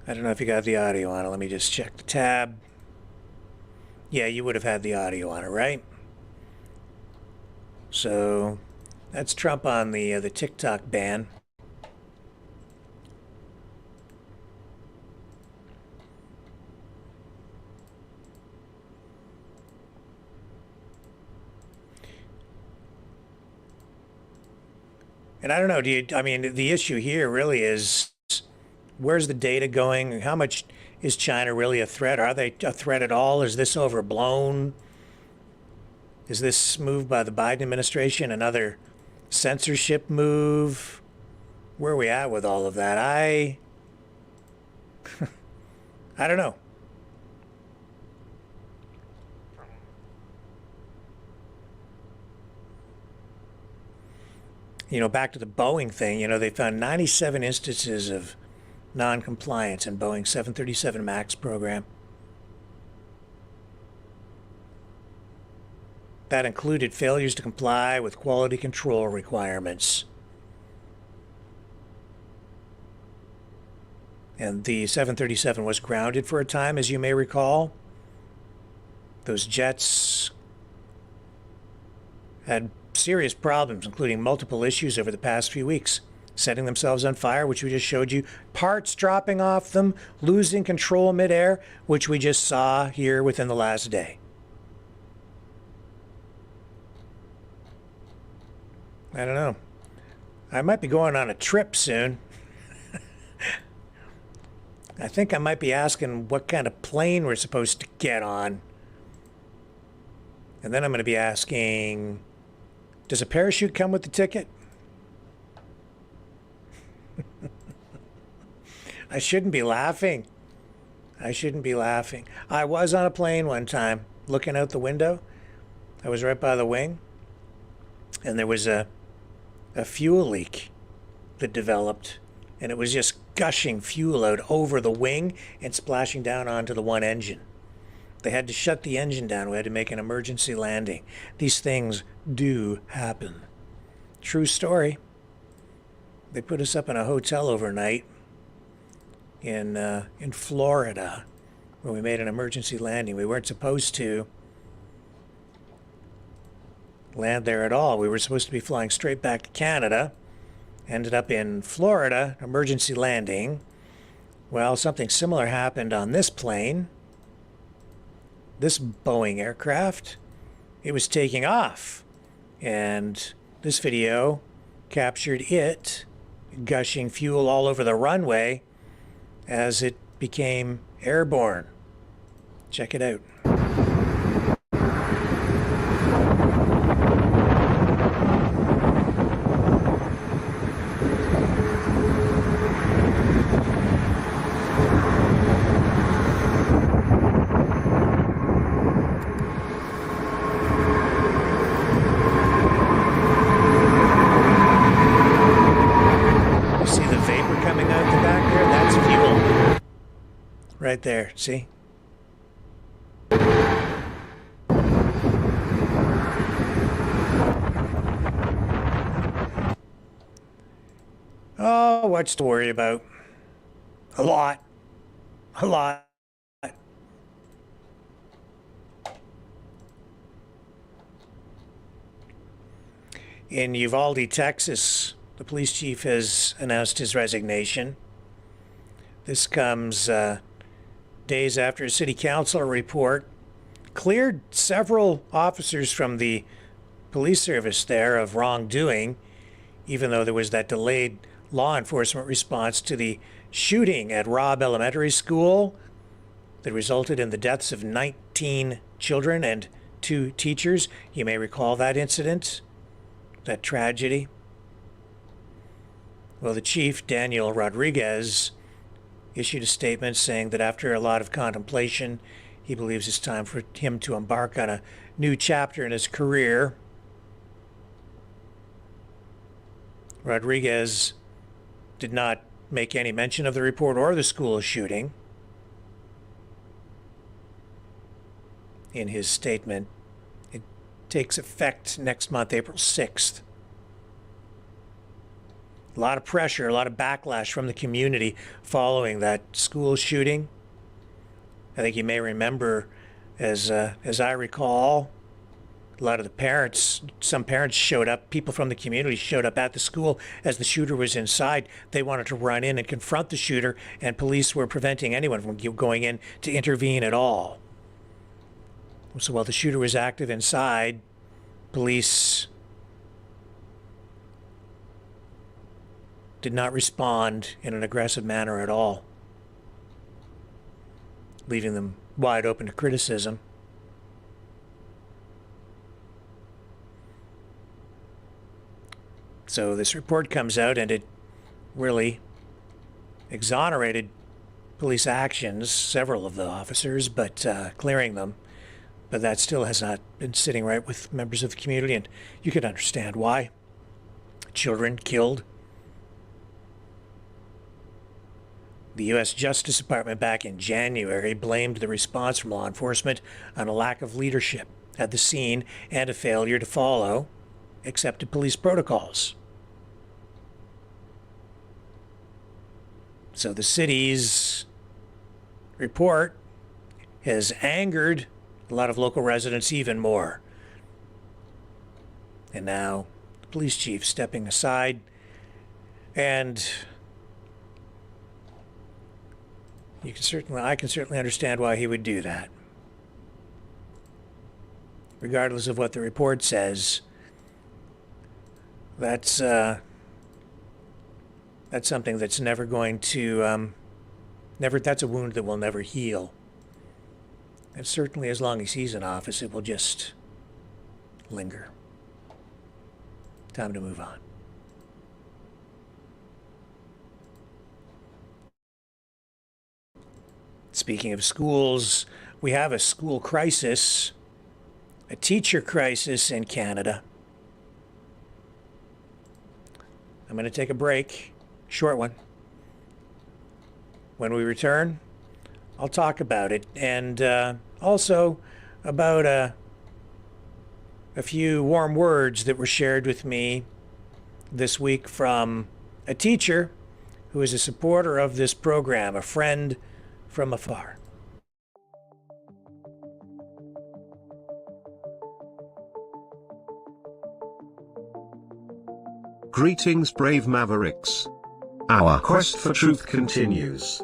I don't know if you got the audio on it. Let me just check the tab. Yeah, you would have had the audio on it, right? So that's Trump on the TikTok ban. And I don't know, the issue here really is, where's the data going? How much is China really a threat? Are they a threat at all? Is this overblown? Is this move by the Biden administration another censorship move? Where are we at with all of that? I don't know. Back to the Boeing thing, they found 97 instances of non-compliance in Boeing 737 MAX program. That included failures to comply with quality control requirements. And the 737 was grounded for a time, as you may recall. Those jets had serious problems, including multiple issues over the past few weeks, setting themselves on fire, which we just showed you, parts dropping off them, losing control midair, which we just saw here within the last day. I don't know. I might be going on a trip soon. I think I might be asking what kind of plane we're supposed to get on. And then I'm going to be asking, does a parachute come with the ticket? I shouldn't be laughing. I shouldn't be laughing. I was on a plane one time, looking out the window. I was right by the wing. And there was a fuel leak that developed. And it was just gushing fuel out over the wing and splashing down onto the one engine. They had to shut the engine down. We had to make an emergency landing. These things do happen. True story. They put us up in a hotel overnight in Florida where we made an emergency landing. We weren't supposed to land there at all. We were supposed to be flying straight back to Canada. Ended up in Florida, emergency landing. Well, something similar happened on this plane. This Boeing aircraft. It was taking off. And this video captured it gushing fuel all over the runway as it became airborne. Check it out. Right there, see? Oh, what's to worry about? A lot. A lot. In Uvalde, Texas, the police chief has announced his resignation. This comes days after a city council report cleared several officers from the police service there of wrongdoing, even though there was that delayed law enforcement response to the shooting at Robb Elementary School that resulted in the deaths of 19 children and 2 teachers. You may recall that incident, that tragedy. Well, the chief, Daniel Rodriguez, issued a statement saying that after a lot of contemplation, he believes it's time for him to embark on a new chapter in his career. Rodriguez did not make any mention of the report or the school shooting in his statement. It takes effect next month, April 6th. A lot of pressure, a lot of backlash from the community following that school shooting. I think you may remember, as I recall, a lot of the parents, some parents showed up, people from the community showed up at the school as the shooter was inside. They wanted to run in and confront the shooter, and police were preventing anyone from going in to intervene at all. So while the shooter was active inside, police did not respond in an aggressive manner at all, leaving them wide open to criticism. So this report comes out, and it really exonerated police actions, several of the officers, but clearing them. But that still has not been sitting right with members of the community, and you can understand why. Children killed. The U.S. Justice Department back in January blamed the response from law enforcement on a lack of leadership at the scene and a failure to follow accepted police protocols. So the city's report has angered a lot of local residents even more. And now the police chief stepping aside, and I can certainly understand why he would do that. Regardless of what the report says, that's something that's never going to that's a wound that will never heal. And certainly as long as he's in office, it will just linger. Time to move on. Speaking of schools, we have a school crisis, a teacher crisis in Canada. I'm going to take a break, short one. When we return, I'll talk about it, and also about a few warm words that were shared with me this week from a teacher who is a supporter of this program, a friend from afar. Greetings, brave Mavericks. Our quest for truth continues.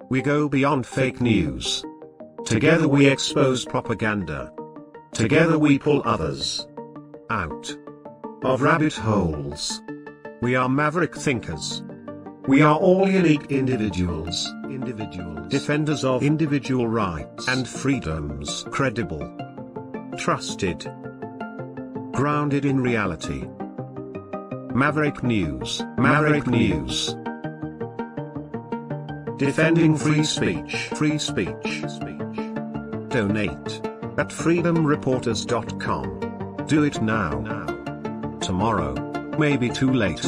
We go beyond fake news. Together we expose propaganda. Together we pull others out of rabbit holes. We are maverick thinkers. We are all unique individuals, defenders of individual rights and freedoms, credible, trusted, grounded in reality. Maverick News, Maverick News. Defending free speech, free speech. Donate at freedomreporters.com. Do it now. Tomorrow may be too late.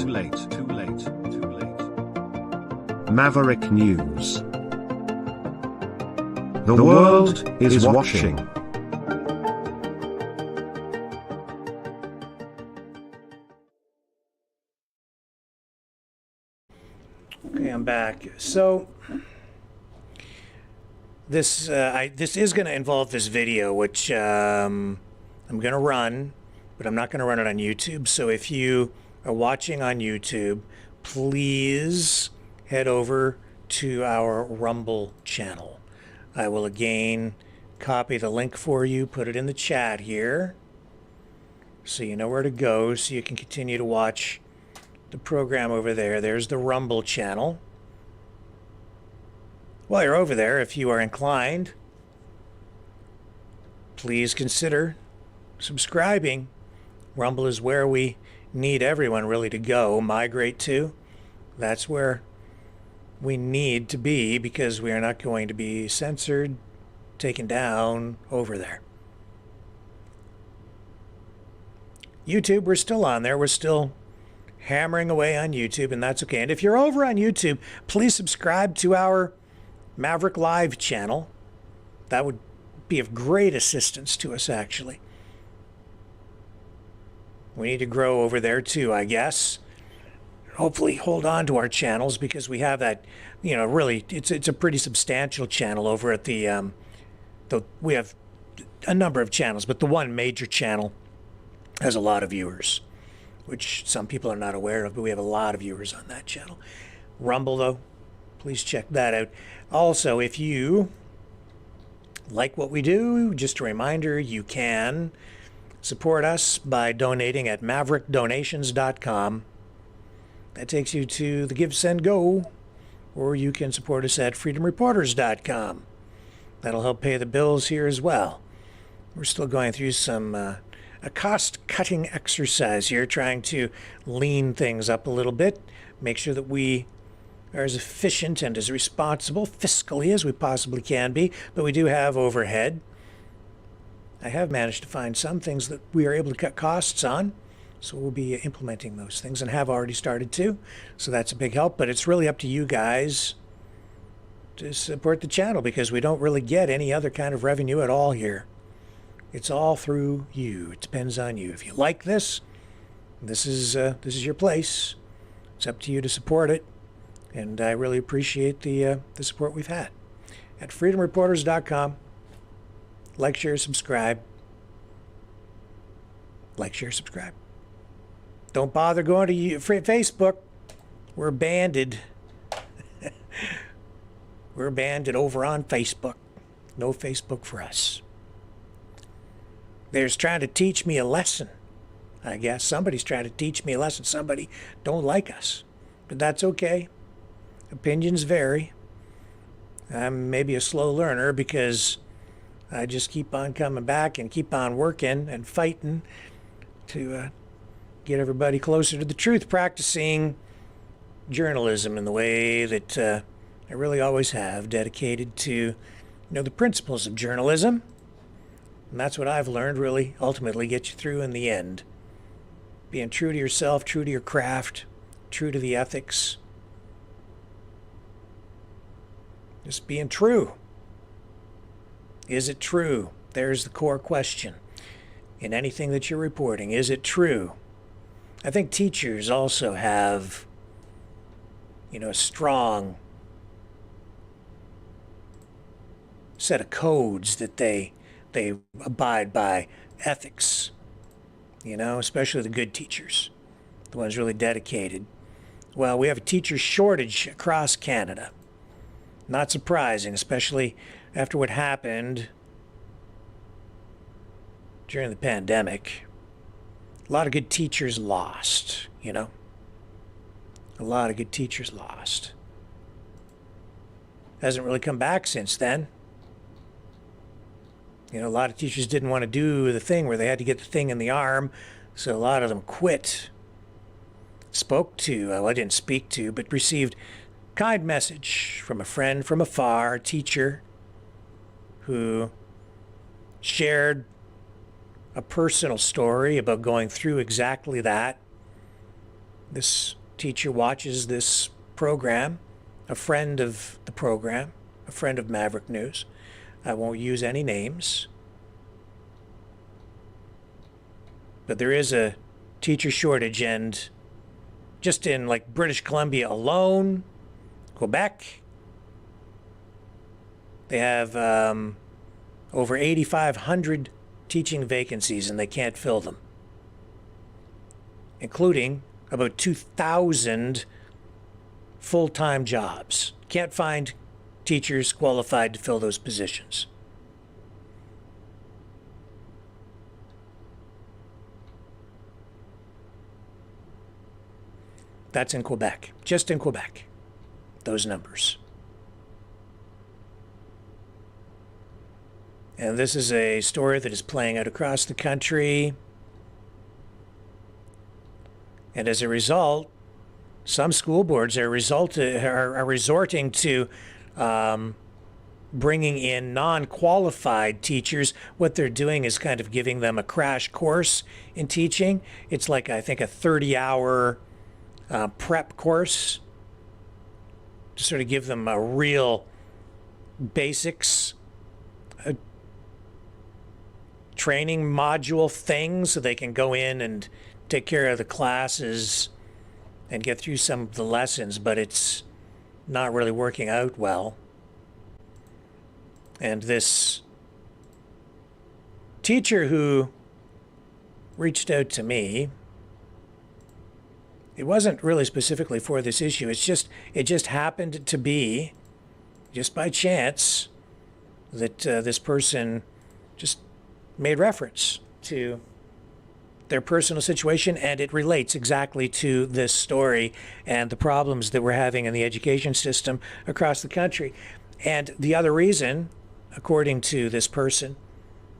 Maverick News. The world is watching. Okay, I'm back. So this is going to involve this video, which I'm going to run, but I'm not going to run it on YouTube. So if you are watching on YouTube, please head over to our Rumble channel. I will again copy the link for you, put it in the chat here, so you know where to go, so you can continue to watch the program over there. There's the Rumble channel. While you're over there, if you are inclined, please consider subscribing. Rumble is where we need everyone really to go, migrate to. That's where we need to be, because we are not going to be censored, taken down over there. YouTube, we're still on there. We're still hammering away on YouTube, and that's okay. And if you're over on YouTube, please subscribe to our Maverick Live channel. That would be of great assistance to us, actually. We need to grow over there too, I guess. Hopefully hold on to our channels, because we have that, you know, really, it's a pretty substantial channel over at the we have a number of channels, but the one major channel has a lot of viewers, which some people are not aware of, but we have a lot of viewers on that channel. Rumble, though, please check that out. Also, if you like what we do, just a reminder, you can support us by donating at maverickdonations.com. That takes you to the Give, Send, Go, or you can support us at freedomreporters.com. That'll help pay the bills here as well. We're still going through some a cost-cutting exercise here, trying to lean things up a little bit, make sure that we are as efficient and as responsible fiscally as we possibly can be, but we do have overhead. I have managed to find some things that we are able to cut costs on, so we'll be implementing those things and have already started to, so that's a big help, but it's really up to you guys to support the channel because we don't really get any other kind of revenue at all here. It's all through you. It depends on you. If you like this, this is your place. It's up to you to support it, and I really appreciate the support we've had. At freedomreporters.com, like, share, subscribe. Like, share, subscribe. Don't bother going to Facebook. We're banded. We're banded over on Facebook. No Facebook for us. There's trying to teach me a lesson. I guess somebody's trying to teach me a lesson. Somebody don't like us. But that's okay. Opinions vary. I'm maybe a slow learner because I just keep on coming back and keep on working and fighting to get everybody closer to the truth, practicing journalism in the way that I really always have, dedicated to the principles of journalism. And that's what I've learned really ultimately gets you through in the end. Being true to yourself, true to your craft, true to the ethics. Just being true. Is it true? There's the core question. In anything that you're reporting, is it true? I think teachers also have, a strong set of codes that they abide by, ethics, especially the good teachers, the ones really dedicated. Well, we have a teacher shortage across Canada. Not surprising, especially after what happened during the pandemic. A lot of good teachers lost, A lot of good teachers lost. Hasn't really come back since then. A lot of teachers didn't want to do the thing where they had to get the thing in the arm, so a lot of them quit. I didn't speak to, but received kind message from a friend from afar, a teacher, who shared a personal story about going through exactly that. This teacher watches this program, a friend of the program, a friend of Maverick News. I won't use any names. But there is a teacher shortage, and just in British Columbia alone, Quebec, they have over 8,500 teaching vacancies, and they can't fill them, including about 2,000 full-time jobs. Can't find teachers qualified to fill those positions. That's in Quebec, just in Quebec, those numbers. And this is a story that is playing out across the country. And as a result, some school boards are resorting to bringing in non-qualified teachers. What they're doing is kind of giving them a crash course in teaching. It's I think, a 30-hour prep course to sort of give them a real basics training module thing so they can go in and take care of the classes and get through some of the lessons, but it's not really working out well. And this teacher who reached out to me, it wasn't really specifically for this issue. It just happened to be, just by chance, that this person just made reference to their personal situation, and it relates exactly to this story and the problems that we're having in the education system across the country. And the other reason, according to this person,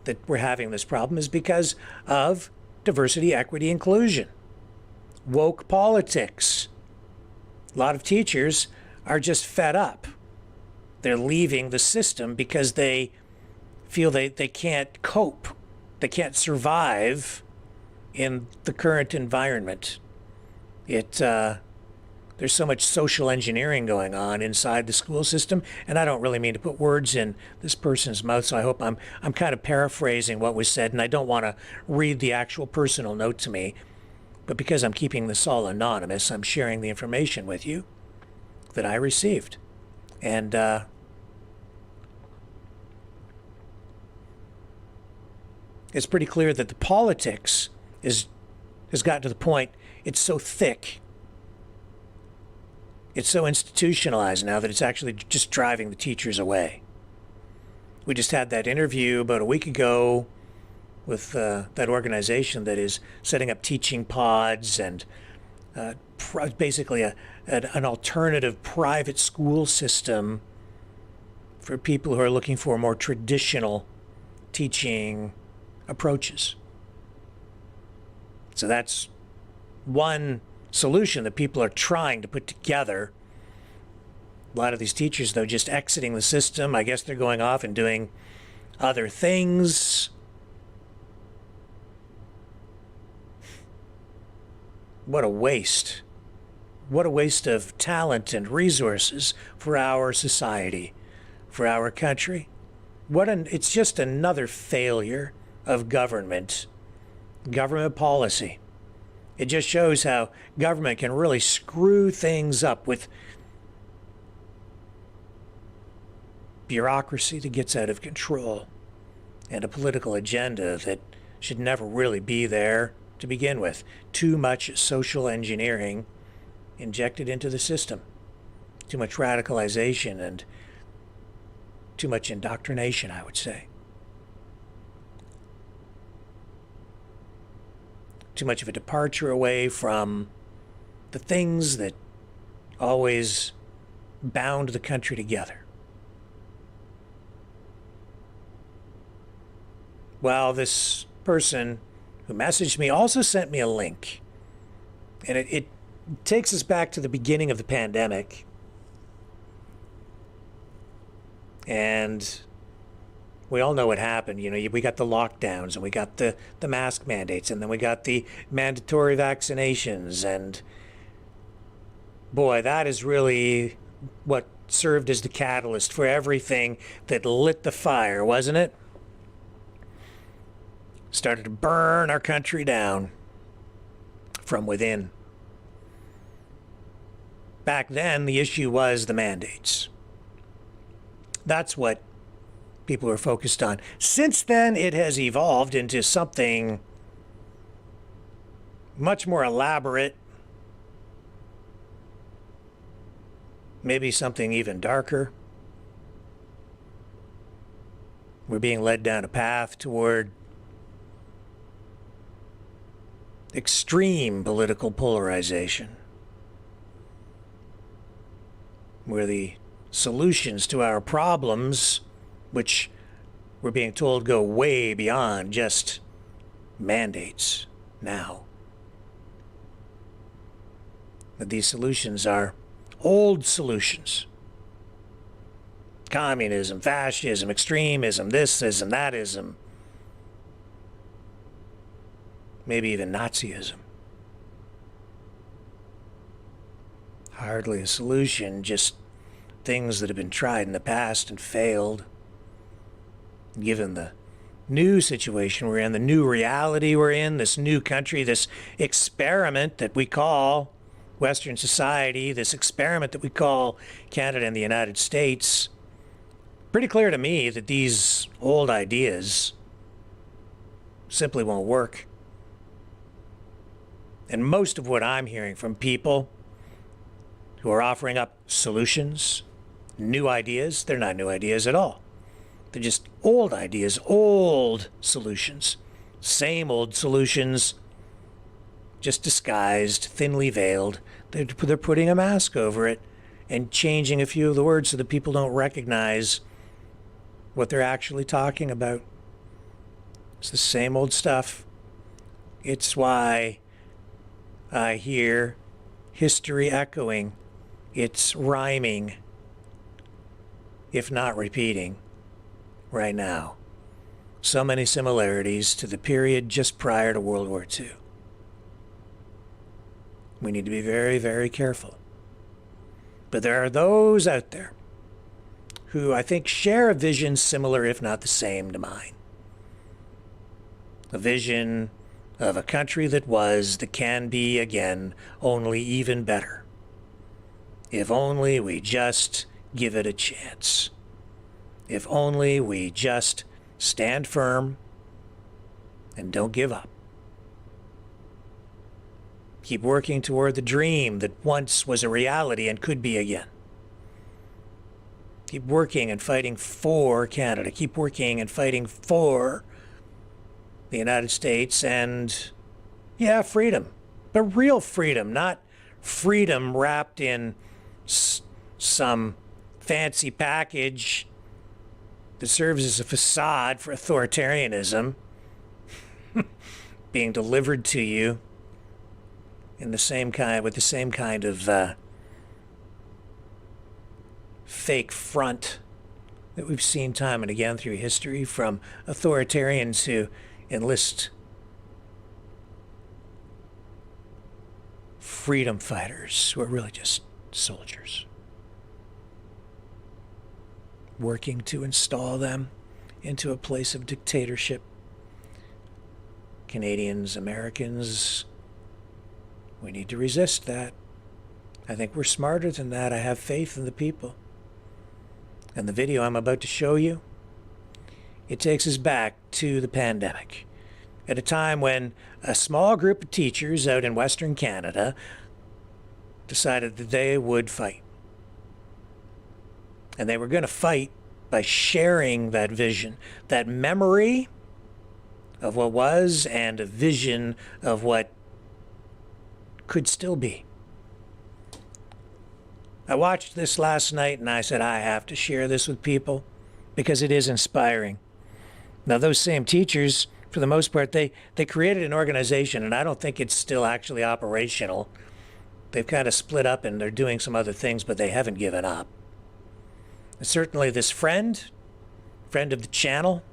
that we're having this problem is because of diversity, equity, inclusion, woke politics. A lot of teachers are just fed up. They're leaving the system because they feel they can't cope. They can't survive in the current environment. There's so much social engineering going on inside the school system, and I don't really mean to put words in this person's mouth, so I hope I'm kind of paraphrasing what was said, and I don't want to read the actual personal note to me, but because I'm keeping this all anonymous, I'm sharing the information with you that I received. And it's pretty clear that the politics has gotten to the point, it's so thick, it's so institutionalized now that it's actually just driving the teachers away. We just had that interview about a week ago with that organization that is setting up teaching pods and basically an alternative private school system for people who are looking for more traditional teaching approaches. So that's one solution that people are trying to put together. A lot of these teachers, though, just exiting the system. I guess they're going off and doing other things. What a waste. What a waste of talent and resources for our society, for our country. It's just another failure of government policy. It just shows how government can really screw things up with bureaucracy that gets out of control and a political agenda that should never really be there to begin with. Too much social engineering injected into the system. Too much radicalization and too much indoctrination, I would say. Too much of a departure away from the things that always bound the country together. Well, this person who messaged me also sent me a link. And it takes us back to the beginning of the pandemic. And we all know what happened. You know, we got the lockdowns, and we got the mask mandates, and then we got the mandatory vaccinations. And boy, that is really what served as the catalyst for everything that lit the fire, wasn't it? Started to burn our country down from within. Back then, the issue was the mandates. That's what people were focused on. Since then, it has evolved into something much more elaborate, maybe something even darker. We're being led down a path toward extreme political polarization, where the solutions to our problems, which we're being told go way beyond just mandates now, that these solutions are old solutions. Communism, fascism, extremism, thisism, thatism, maybe even Nazism. Hardly a solution, just things that have been tried in the past and failed. Given the new situation we're in, the new reality we're in, this new country, this experiment that we call Western society, this experiment that we call Canada and the United States, pretty clear to me that these old ideas simply won't work. And most of what I'm hearing from people who are offering up solutions, new ideas, they're not new ideas at all. They're just old ideas, old solutions. Same old solutions, just disguised, thinly veiled. They're putting a mask over it and changing a few of the words so that people don't recognize what they're actually talking about. It's the same old stuff. It's why I hear history echoing. It's rhyming, if not repeating, right now. So many similarities to the period just prior to World War II. We need to be very, very careful. But there are those out there who I think share a vision similar, if not the same, to mine. A vision of a country that was, that can be again, only even better. If only we just give it a chance. If only we just stand firm and don't give up. Keep working toward the dream that once was a reality and could be again. Keep working and fighting for Canada. Keep working and fighting for the United States and, yeah, freedom. But real freedom, not freedom wrapped in some fancy package that serves as a facade for authoritarianism being delivered to you in the same kind, with the same kind of fake front that we've seen time and again through history from authoritarians who enlist freedom fighters who are really just soldiers, working to install them into a place of dictatorship. Canadians, Americans, we need to resist that. I think we're smarter than that. I have faith in the people. And the video I'm about to show you, it takes us back to the pandemic, at a time when a small group of teachers out in Western Canada decided that they would fight. And they were going to fight by sharing that vision, that memory of what was and a vision of what could still be. I watched this last night and I said, I have to share this with people because it is inspiring. Now, those same teachers, for the most part, they created an organization, and I don't think it's still actually operational. They've kind of split up and they're doing some other things, but they haven't given up. And certainly this friend of the channel,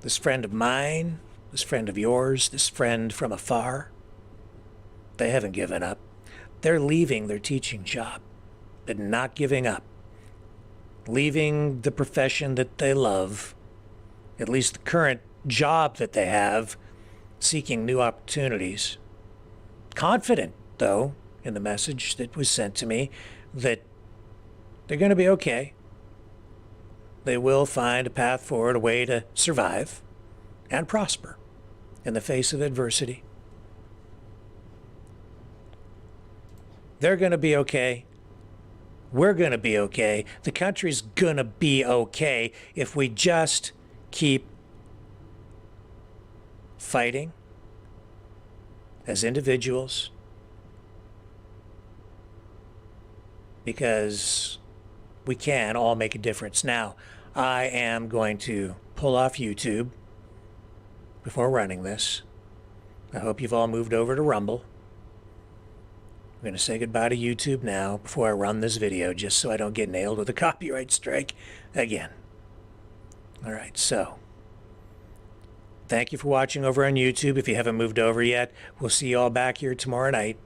this friend of mine, this friend of yours, this friend from afar, they haven't given up. They're leaving their teaching job, but not giving up. Leaving the profession that they love, at least the current job that they have, seeking new opportunities. Confident, though, in the message that was sent to me, that they're going to be okay. They will find a path forward, a way to survive and prosper in the face of adversity. They're going to be okay. We're going to be okay. The country's going to be okay if we just keep fighting as individuals, because we can all make a difference. Now, I am going to pull off YouTube before running this. I hope you've all moved over to Rumble. I'm going to say goodbye to YouTube now before I run this video, just so I don't get nailed with a copyright strike again. All right, so thank you for watching over on YouTube. If you haven't moved over yet, we'll see you all back here tomorrow night,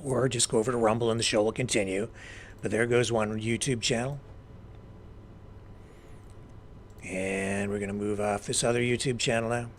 or just go over to Rumble and the show will continue. But there goes one YouTube channel. And we're going to move off this other YouTube channel now.